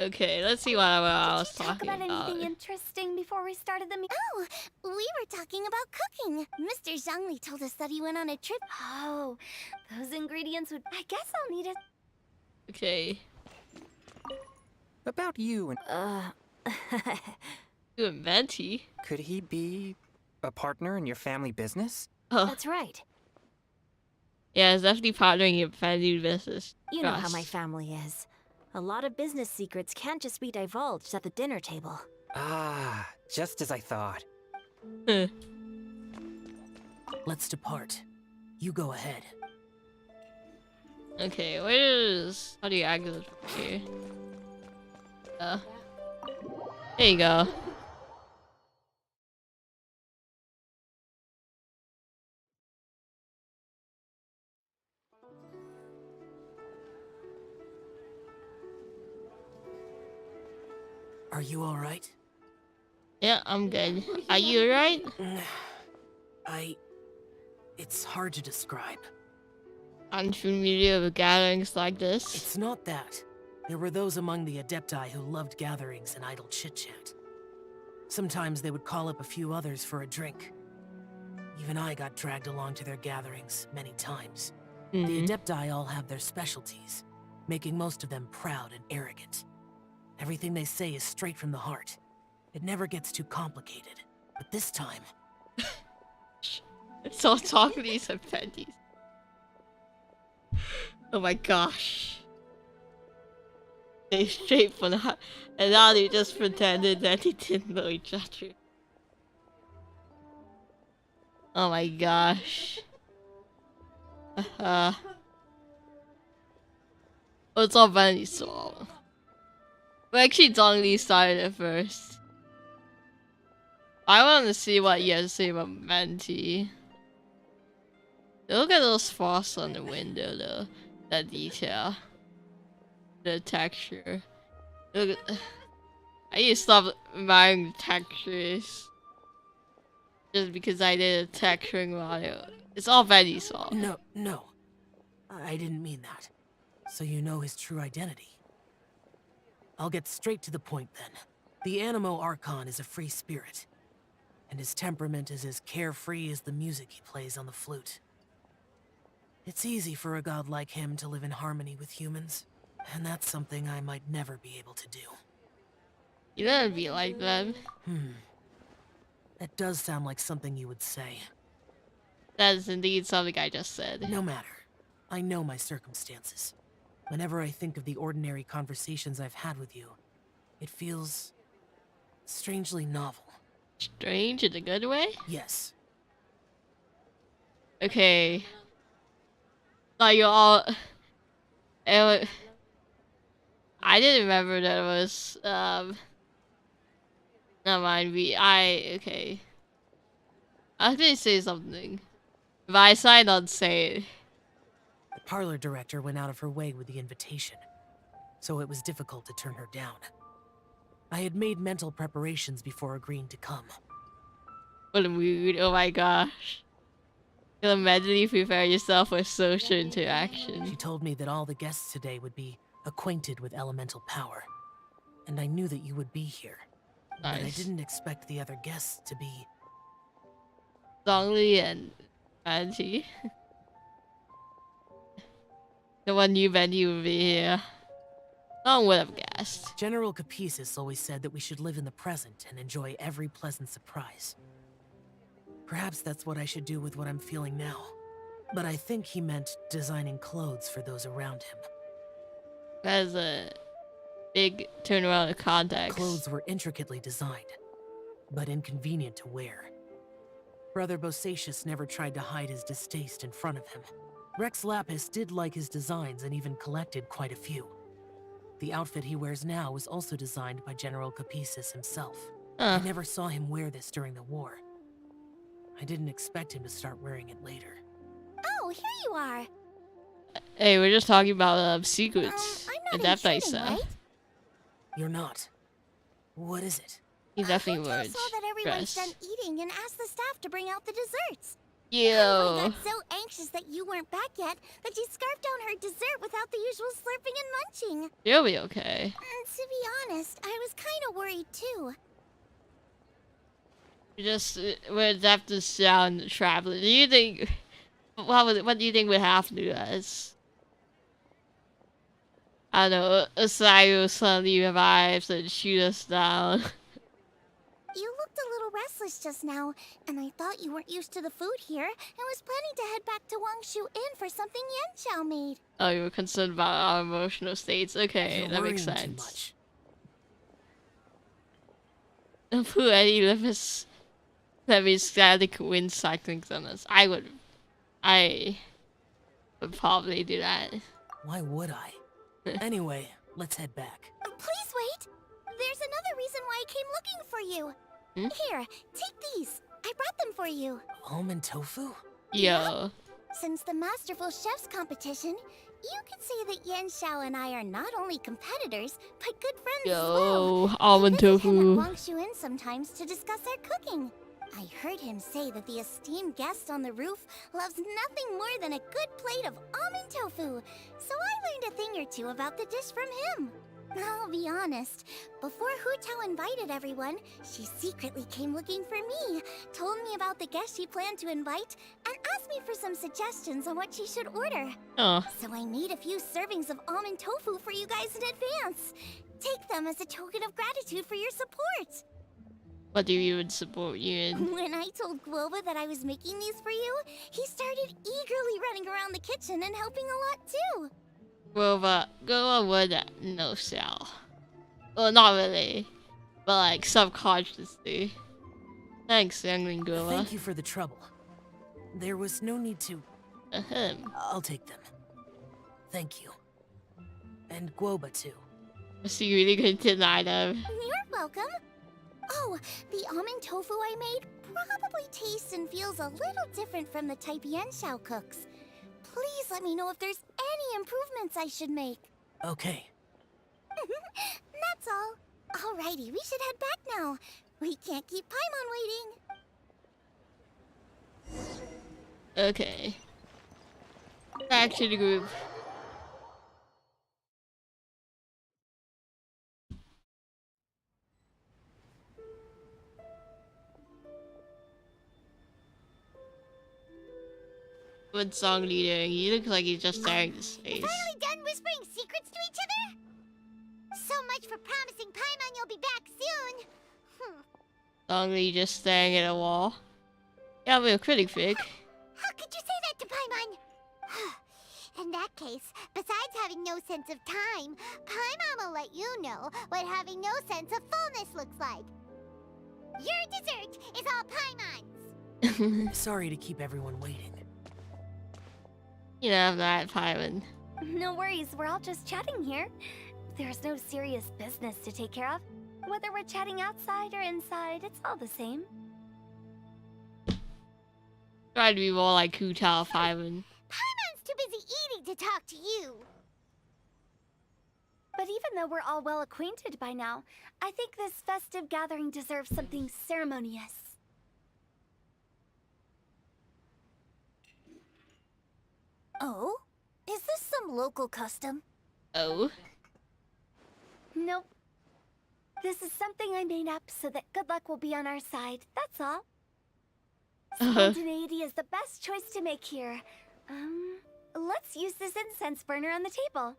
Okay, let's see what I was talking about. Anything interesting before we started the meeting? Oh, we were talking about cooking. Mr. Zhongli told us that he went on a trip. Oh, those ingredients would... I guess I'll need it. Okay. About you and... You and venti? Could he be a partner in your family business? Oh, That's right. yeah, it's definitely partnering your family business. You know how my Trust. family is. A lot of business secrets can't just be divulged at the dinner table. Ah, just as I thought. Huh. Let's depart. You go ahead. Okay, where is... How do you exit from here? There you go. Are you alright? Yeah, I'm good. Are you alright? It's hard to describe. Unfamiliar with gatherings like this? It's not that. There were those among the Adepti who loved gatherings and idle chit-chat. Sometimes they would call up a few others for a drink. Even I got dragged along to their gatherings many times. The Adepti all have their specialties, making most of them proud and arrogant. Everything they say is straight from the heart. It never gets too complicated. But this time... So talk to these appendices. Oh my gosh. They straight from the heart. And now they just pretended that they didn't know each other. Oh my gosh. Well, it's all Benny's fault. But actually, Zhongli started it first. I want to see what you have to say about Venti. Look at those frosts on the window, though. That detail. The texture. Look at... I need to stop buying the textures. Just because I did a texturing model. It's all Venti's fault. No. I didn't mean that. So you know his true identity. I'll get straight to the point then. The Animo Archon is a free spirit. And his temperament is as carefree as the music he plays on the flute. It's easy for a god like him to live in harmony with humans. And that's something I might never be able to do. You don't be like that. That does sound like something you would say. That is indeed something I just said. No matter. I know my circumstances. Whenever I think of the ordinary conversations I've had with you, it feels... strangely novel. Strange in a good way? Yes. Okay. Like you all... I didn't remember that it was, never mind, okay. I was gonna say something. But I decided not to say it. The parlor director went out of her way with the invitation, so it was difficult to turn her down. I had made mental preparations before agreeing to come. What a mood, oh my gosh. You'll mentally prepare yourself for social interaction. She told me that all the guests today would be acquainted with elemental power, and I knew that you would be here. Nice. But I didn't expect the other guests to be... Zhongli and Angie. The one you bet you would be here. No one would have guessed. General Capisis always said that we should live in the present and enjoy every pleasant surprise. Perhaps that's what I should do with what I'm feeling now. But I think he meant designing clothes for those around him. That's a big turnaround of context. Clothes were intricately designed, but inconvenient to wear. Brother Bosacius never tried to hide his distaste in front of him. Rex Lapis did like his designs and even collected quite a few. The outfit he wears now was also designed by General Capisis himself. I never saw him wear this during the war. I didn't expect him to start wearing it later. Oh, here you are. Hey, we're just talking about secrets. I'm And not that intruding, right? You're not. What is it? He definitely Hotel would. saw that everyone's Dress. done eating and asked the staff to bring out the desserts. I Yo. got so anxious that you weren't back yet that she scarfed down her dessert without the usual slurping and munching. You'll be okay. And to be honest, I was kind of worried too. We just would have to sound traveling. Do you think... What do you think would happen to us? I don't know, a Sayo suddenly revives and shoot us down. You looked a little restless just now, and I thought you weren't used to the food here and was planning to head back to Wangshu Inn for something Yan Xiao made. Oh, you were concerned about our emotional states. Okay, You're that makes worrying too sense. much. Don't put any limits that means static wind cycling on us. I would probably do that. Why would I? Anyway, let's head back. Please wait! There's another reason why I came looking for you. Hmm? Here, take these. I brought them for you. Almond tofu? Yo. Since the Masterful Chef's competition, you could say that Yan Xiao and I are not only competitors, but good friends as well. Yo, almond I visit him tofu. at Wangshu Inn sometimes to discuss our cooking. I heard him say that the esteemed guest on the roof loves nothing more than a good plate of almond tofu, so I learned a thing or two about the dish from him. I'll be honest, before Hu Tao invited everyone, she secretly came looking for me, told me about the guests she planned to invite, and asked me for some suggestions on what she should order. Oh, So I made a few servings of almond tofu for you guys in advance. Take them as a token of gratitude for your support. what do you even support you in? When I told Guoba that I was making these for you, he started eagerly running around the kitchen and helping a lot too. Well, but go on with that. No sell. Well, not really, but like subconsciously. Thanks, youngling girl. Thank you for the trouble. There was no need to... Ahem. I'll take them. Thank you. And Guoba too. So you really could deny them. You're welcome. Oh, the almond tofu I made probably tastes and feels a little different from the type Yan Xiao cooks. Please let me know if there's any improvements I should make. Okay. That's all. Alrighty, we should head back now. We can't keep Paimon waiting. Okay. Back to the group. What's Zhongli doing? He looks like he's just staring into space. Finally done whispering secrets to each other? So much for promising Paimon you'll be back soon. Zhongli just staring at a wall. Yeah, we're pretty big. How could you say that to Paimon? In that case, besides having no sense of time, Paimon will let you know what having no sense of fullness looks like. Your dessert is all Paimon's. Sorry to keep everyone waiting. You know that, Paimon. No worries, we're all just chatting here. There's no serious business to take care of. Whether we're chatting outside or inside, it's all the same. Try to be more like Hu Tao, Paimon. Paimon's too busy eating to talk to you. But even though we're all well acquainted by now, I think this festive gathering deserves something ceremonious. Oh? Is this some local custom? Oh? Nope. This is something I made up so that good luck will be on our side, that's all. Spontaneity is the best choice to make here. Let's use this incense burner on the table.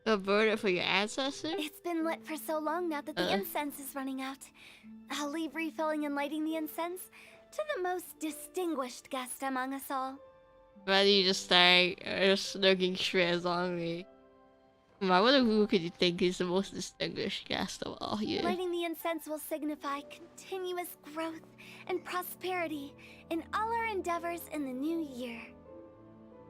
A burner for your ancestors? It's been lit for so long now that the incense is running out. I'll leave refilling and lighting the incense to the most distinguished guest among us all. Rather you just staring or just looking straight at Zhongli. I wonder who could you think is the most distinguished guest of all here. Lighting the incense will signify continuous growth and prosperity in all our endeavors in the new year.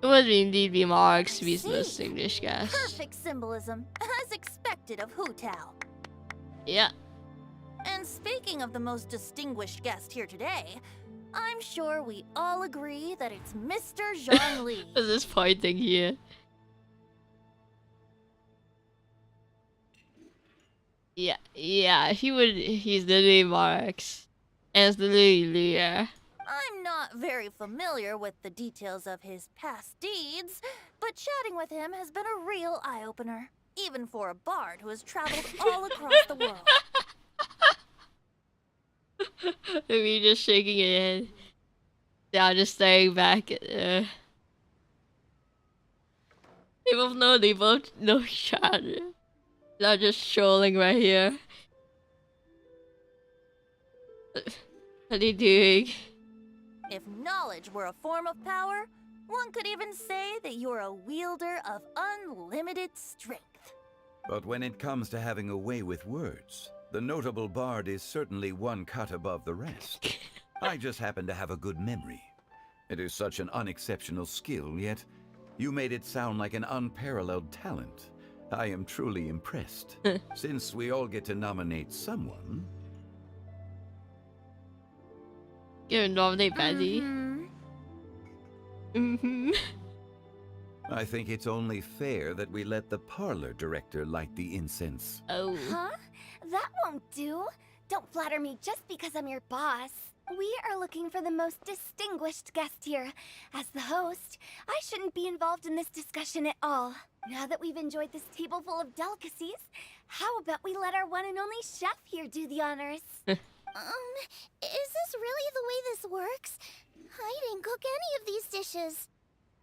It would indeed be Mark's to be the See. most distinguished guest. Perfect symbolism, as expected of Hu Tao. Yeah. And speaking of the most distinguished guest here today, I'm sure we all agree that it's Mr. Zhongli. What's this pointing here? Yeah, he's literally Mark's. And it's literally Leah. I'm not very familiar with the details of his past deeds, but chatting with him has been a real eye-opener, even for a bard who has traveled all across the world. Me just shaking your head. Yeah, just staring back at They both know each other. They're just strolling right here. What are they doing? If knowledge were a form of power, one could even say that you're a wielder of unlimited strength. But when it comes to having a way with words, the notable bard is certainly one cut above the rest. I just happen to have a good memory. It is such an unexceptional skill, yet you made it sound like an unparalleled talent. I am truly impressed. Since we all get to nominate someone... You nominate Betty. I think it's only fair that we let the parlor director light the incense. Oh. Huh? That won't do. Don't flatter me just because I'm your boss. We are looking for the most distinguished guest here. As the host, I shouldn't be involved in this discussion at all. Now that we've enjoyed this table full of delicacies, how about we let our one and only chef here do the honors? Is this really the way this works? I didn't cook any of these dishes.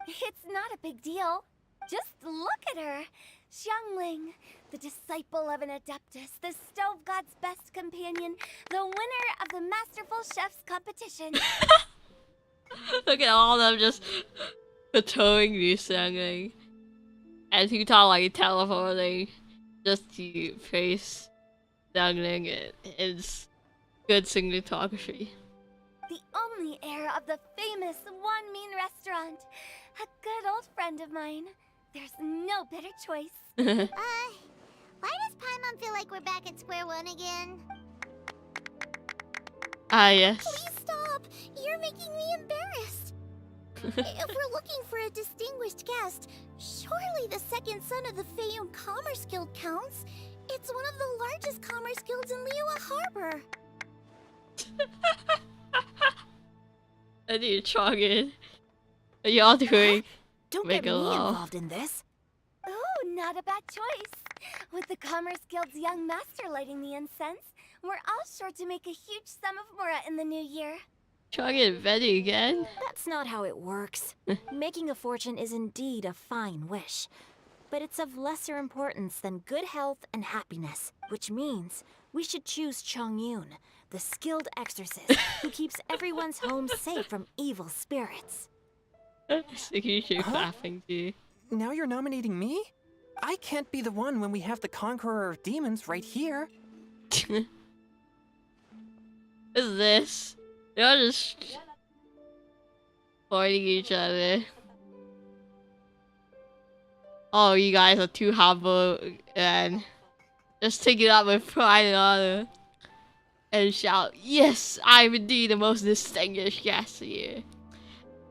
It's not a big deal. Just look at her. Xiangling, the disciple of an adeptus, the stove god's best companion, the winner of the Masterful Chef's competition. Look at all of them just towing you, Xiangling. And he talk like teleporting just to face Xiangling. It's good cinematography. The only heir of the famous One Mean restaurant. A good old friend of mine. There's no better choice. Why does Paimon feel like we're back at square one again? Ah, yes. Please stop! You're making me embarrassed. If we're looking for a distinguished guest, surely the second son of the Feiyun Commerce Guild counts. It's one of the largest commerce guilds in Liyue Harbor. I need to chog in. Are y'all doing? Don't Make get a me law. involved in this. Oh, not a bad choice. With the Commerce Guild's young master lighting the incense, we're all sure to make a huge sum of mora in the new year. Chog in Betty again? That's not how it works. Making a fortune is indeed a fine wish, but it's of lesser importance than good health and happiness, which means we should choose Chongyun, the skilled exorcist who keeps everyone's home safe from evil spirits. Sticky shoe laughing too. Now you're nominating me? I can't be the one when we have the Conqueror of Demons right here. What is this? They're just fighting each other. Oh, you guys are too humble and just take it up with pride and honor. And shout, yes, I'm indeed the most distinguished guest here.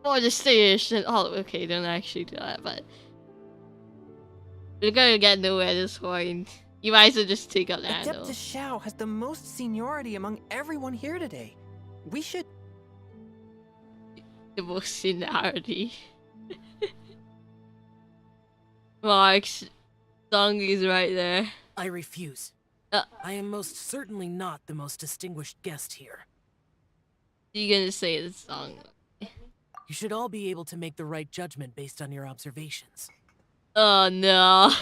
More distinguished than oh, okay, don't actually do that, but we're gonna get nowhere at this point. You might as well just take up the handle. Adeptus Xiao has the most seniority among everyone here today. We should... The most seniority. Mark's Zhongli's right there. I refuse. I am most certainly not the most distinguished guest here. You're gonna say the song. You should all be able to make the right judgment based on your observations. Oh no.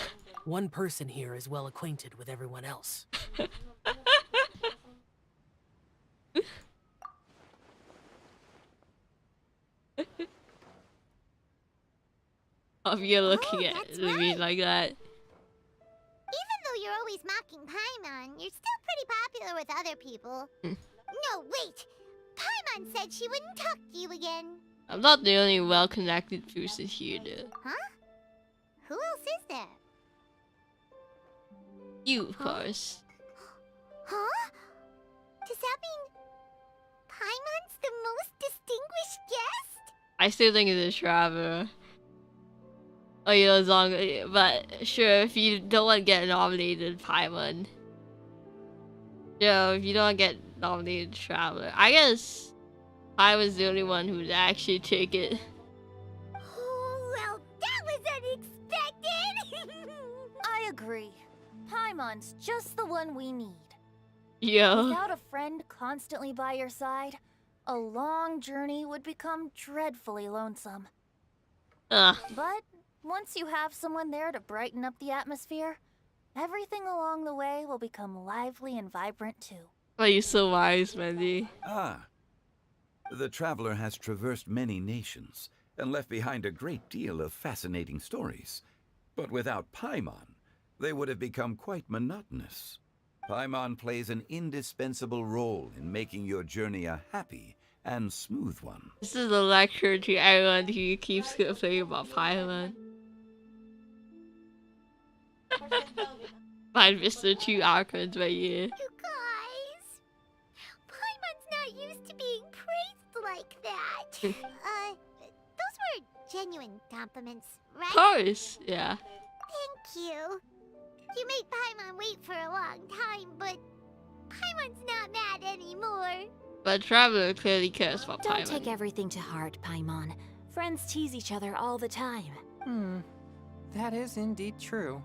One person here is well acquainted with everyone else. If you're looking Oh, at that's me right. like that. Even though you're always mocking Paimon, you're still pretty popular with other people. No, wait! Paimon said she wouldn't talk to you again. I'm not the only well-connected person here, though. Huh? Who else is there? You, of course. Huh? Does that mean Paimon's the most distinguished guest? I still think it's a traveler. Oh, you know, Zhong, but sure, if you don't want to get nominated, Paimon. Yeah, if you don't get nominated, traveler. I guess Paimon's the only one who'd actually take it. Oh, well, that was unexpected! I agree. Paimon's just the one we need. Yo. Without a friend constantly by your side, a long journey would become dreadfully lonesome. Ugh. But once you have someone there to brighten up the atmosphere, everything along the way will become lively and vibrant too. Why are you so wise, Mandy? Ah, the traveler has traversed many nations and left behind a great deal of fascinating stories. But without Paimon, they would have become quite monotonous. Paimon plays an indispensable role in making your journey a happy and smooth one. This is a lecture to everyone who keeps complaining about Paimon. Find Mr. 2 icons right here. You guys, Paimon's not used to being praised like that. Those were genuine compliments, Of right? course, yeah. Thank you. You made Paimon wait for a long time, but Paimon's not mad anymore. But Traveler clearly cares about Don't Paimon. take everything to heart, Paimon. Friends tease each other all the time. That is indeed true.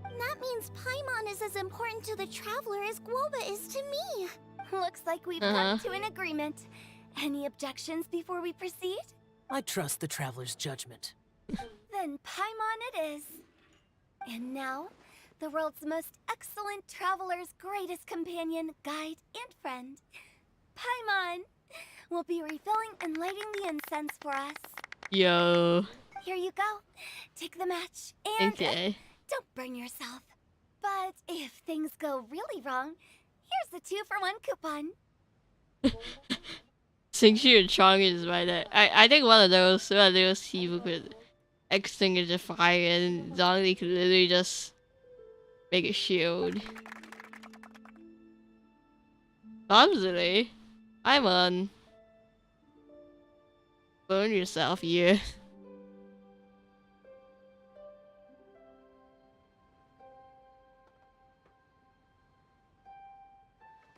That means Paimon is as important to the traveler as Guoba is to me. Looks like we've come to an agreement. Any objections before we proceed? I trust the traveler's judgment. Then Paimon it is. And now, the world's most excellent traveler's greatest companion, guide, and friend, Paimon, will be refilling and lighting the incense for us. Yo. Here you go. Take the match and Okay. don't burn yourself. But if things go really wrong, here's the 2-for-1 coupon. Xingqiu and Chong is right there. I think one of those people could extinguish the fire and Zhongli could literally just make a shield. Clumsily. I'm on. Burn yourself, yeah.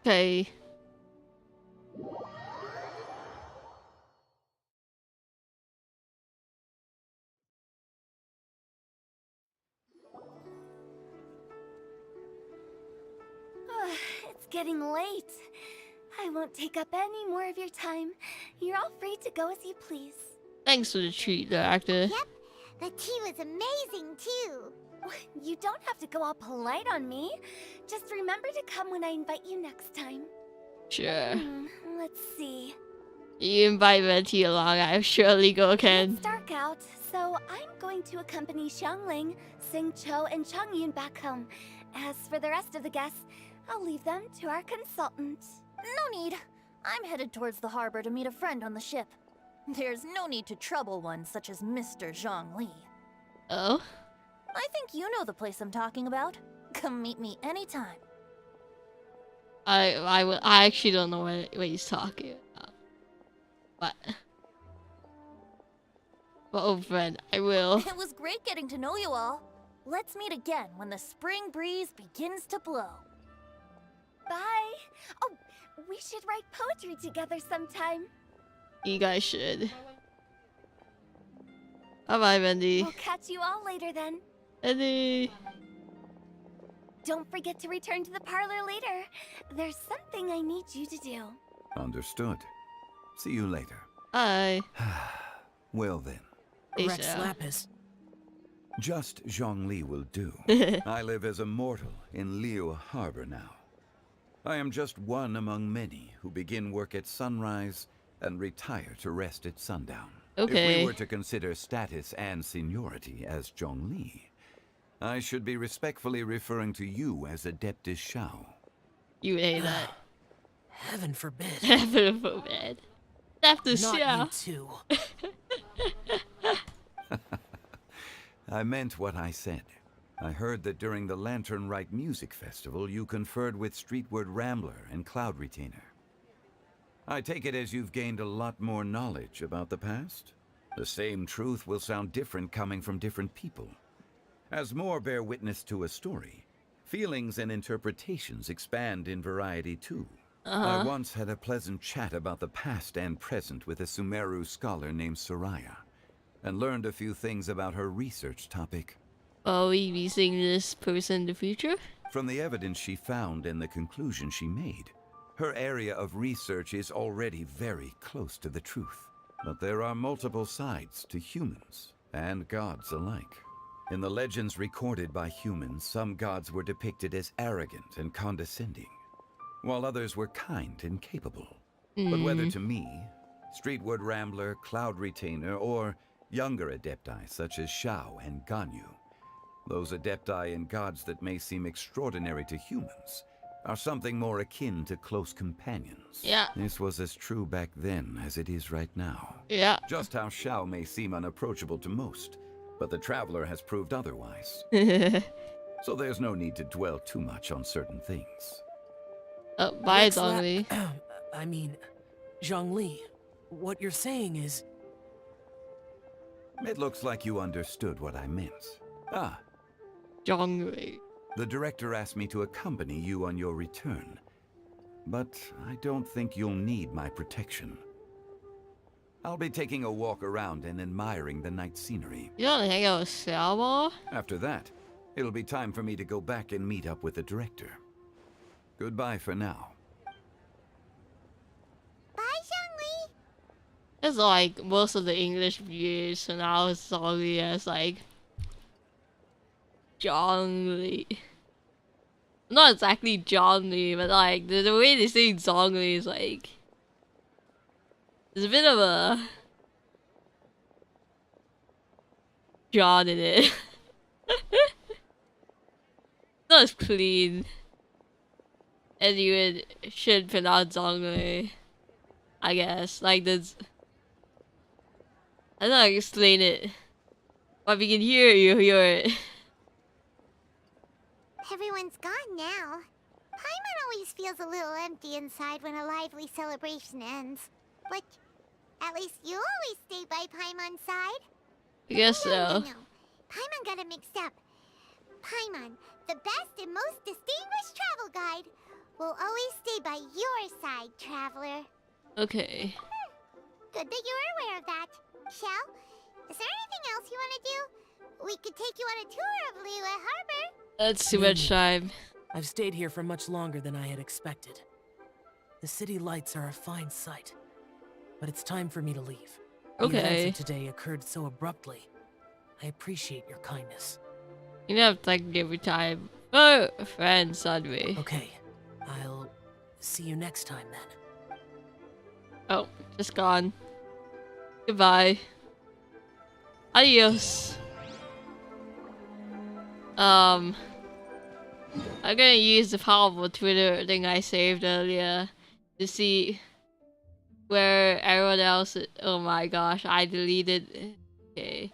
Okay. It's getting late. I won't take up any more of your time. You're all free to go as you please. Thanks for the treat, the actor. Yep, the tea was amazing too. You don't have to go all polite on me. Just remember to come when I invite you next time. Sure. Let's see. You invite Venti along, I'll surely go again. It's dark out, so I'm going to accompany Xiangling, Xingqiu, and Changyun back home. As for the rest of the guests, I'll leave them to our consultant. No need. I'm headed towards the harbor to meet a friend on the ship. There's no need to trouble one such as Mr. Zhongli. Oh? I think you know the place I'm talking about. Come meet me anytime. I actually don't know what he's talking about. What? Well, old friend, I will. It was great getting to know you all. Let's meet again when the spring breeze begins to blow. Bye. Oh, we should write poetry together sometime. You guys should. Bye-bye, Wendy. We'll catch you all later then. Wendy. Don't forget to return to the parlor later. There's something I need you to do. Understood. See you later. Bye. Well then, Rex Xiao. Lapis. just Zhongli will do. I live as a mortal in Liu Harbor now. I am just one among many who begin work at sunrise and retire to rest at sundown. Okay. If we were to consider status and seniority as Zhongli, I should be respectfully referring to you as Adeptus Xiao. You hate that. Heaven forbid. Heaven forbid. After Not you Xiao. too. I meant what I said. I heard that during the Lantern Rite Music Festival, you conferred with Streetward Rambler and Cloud Retainer. I take it as you've gained a lot more knowledge about the past? The same truth will sound different coming from different people. As more bear witness to a story, feelings and interpretations expand in variety too. I once had a pleasant chat about the past and present with a Sumeru scholar named Soraya, and learned a few things about her research topic. Will we be seeing this person in the future? From the evidence she found and the conclusion she made, her area of research is already very close to the truth. But there are multiple sides to humans, and gods alike. In the legends recorded by humans, some gods were depicted as arrogant and condescending, while others were kind and capable. But whether to me, Streetwood Rambler, Cloud Retainer, or younger adepti such as Xiao and Ganyu, those adepti and gods that may seem extraordinary to humans are something more akin to close companions. Yeah. This was as true back then as it is right now. Yeah. Just how Xiao may seem unapproachable to most, but the Traveler has proved otherwise. So there's no need to dwell too much on certain things. Bye, Looks Zhongli. I mean, Zhongli, what you're saying is... It looks like you understood what I meant. Ah, Zhongli. the director asked me to accompany you on your return, but I don't think you'll need my protection. I'll be taking a walk around and admiring the night scenery. You don't hang out with xiao? After that, it'll be time for me to go back and meet up with the director. Goodbye for now. Bye, Zhongli. It's like most of the English views, so now it's Zhongli as like Zhongli. Not exactly Zhongli, but like the way they say Zhongli is like there's a bit of a John in it. Not as clean as you should pronounce Zhongli, I guess. Like there's I don't know how to explain it. But if you can hear it, you hear it. Everyone's gone now. Paimon always feels a little empty inside when a lively celebration ends. But at least you always stay by Paimon's side. I guess so. No. Paimon got it mixed up. Paimon, the best and most distinguished travel guide, will always stay by your side, traveler. Okay. Good that you're aware of that. Xiao, is there anything else you want to do? We could take you on a tour of Liyue Harbor. That's too much time. I've stayed here for much longer than I had expected. The city lights are a fine sight, but it's time for me to leave. The events Okay. of today occurred so abruptly. I appreciate your kindness. You don't have to thank me every time. Oh, friend, Sunway. Okay, I'll see you next time then. Oh, just gone. Goodbye. Adios. I'm gonna use the powerful Twitter thing I saved earlier to see where everyone else is. Oh my gosh, I deleted. Okay.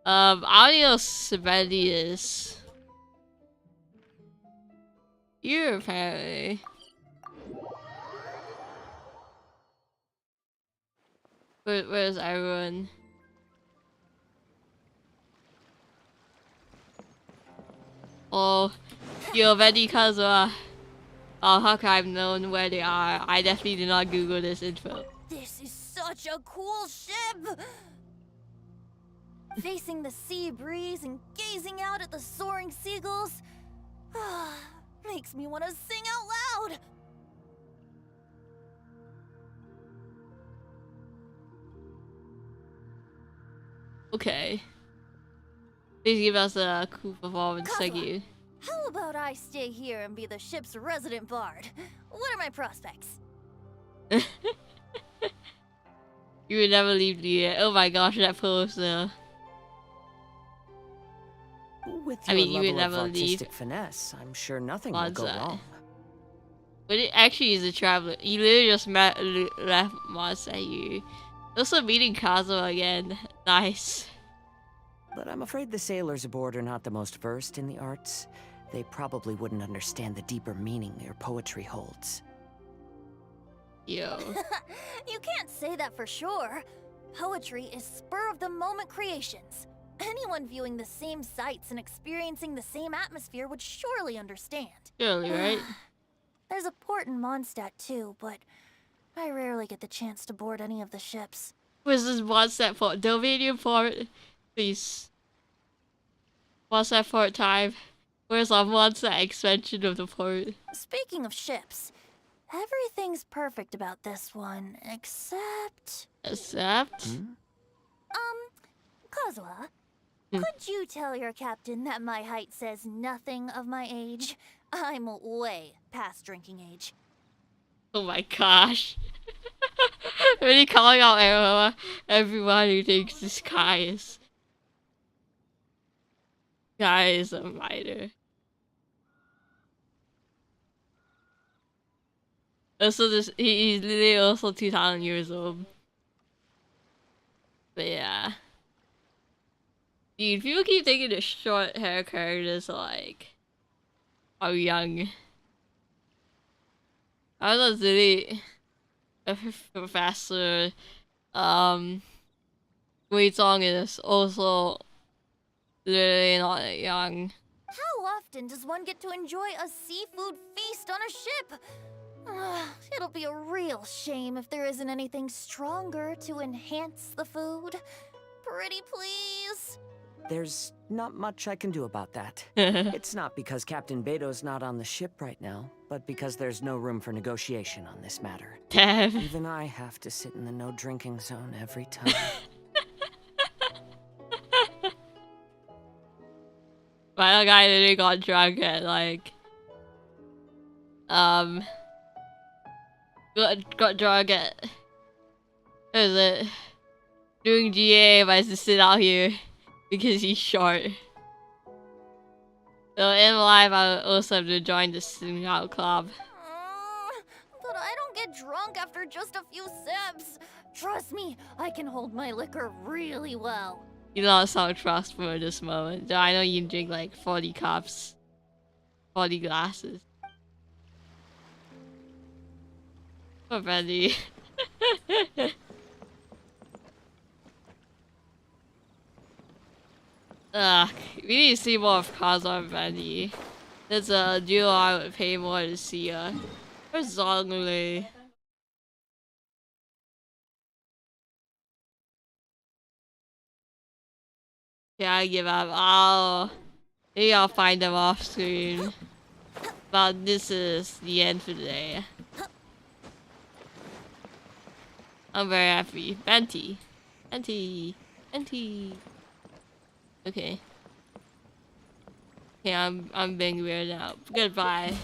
Adios, Venti is here apparently. Where's everyone? Oh, yo, Venti Kazuha. Oh, how could I have known where they are? I definitely did not Google this info. This is such a cool ship! Facing the sea breeze and gazing out at the soaring seagulls makes me want to sing out loud. Okay. Please give us a cool performance, thank Kazuha, you. How about I stay here and be the ship's resident bard? What are my prospects? You would never leave the Oh my gosh, that poster. With I your mean, you would level of never leave artistic finesse, I'm sure nothing will go Monza. wrong. But it actually is a traveler. You literally just left Moss at you. Also meeting Kazuha again. Nice. But I'm afraid the sailors aboard are not the most versed in the arts. They probably wouldn't understand the deeper meaning your poetry holds. Yo. You can't say that for sure. Poetry is spur-of-the-moment creations. Anyone viewing the same sights and experiencing the same atmosphere would surely understand. Surely, right? There's a port in Mondstadt too, but I rarely get the chance to board any of the ships. Where's this Mondstadt port? Dominion port? Please. Mondstadt port time. Where's our Mondstadt expansion of the port? Speaking of ships, everything's perfect about this one, except... Except? Kazuha, Could you tell your captain that my height says nothing of my age? I'm way past drinking age. Oh my gosh. Really calling out everyone who thinks this guy is a minor. Also, he's literally also 2,000 years old. But yeah. Dude, people keep thinking the short hair characters are young. I was literally a professor. Wei Zong is also literally not that young. How often does one get to enjoy a seafood feast on a ship? It'll be a real shame if there isn't anything stronger to enhance the food. Pretty please. There's not much I can do about that. It's not because Captain Beto's not on the ship right now, but because there's no room for negotiation on this matter. Damn. Even I have to sit in the no drinking zone every time. My guy literally got drunk at got drunk at what is it? Doing GA but has to sit out here because he's short. So in life I also have to join the sing out club. But I don't get drunk after just a few sips. Trust me, I can hold my liquor really well. You lost some trust for this moment. Though I know you drink like 40 cups. 40 glasses. Poor Bendy. We need to see more of Kaza and Bendy. There's a duo I would pay more to see. Where's Zhongli? Yeah, I give up. Maybe I'll find them off screen. But this is the end for today. I'm very happy. Venti. Venti. Venti. Okay. Okay, I'm being weird now. Goodbye.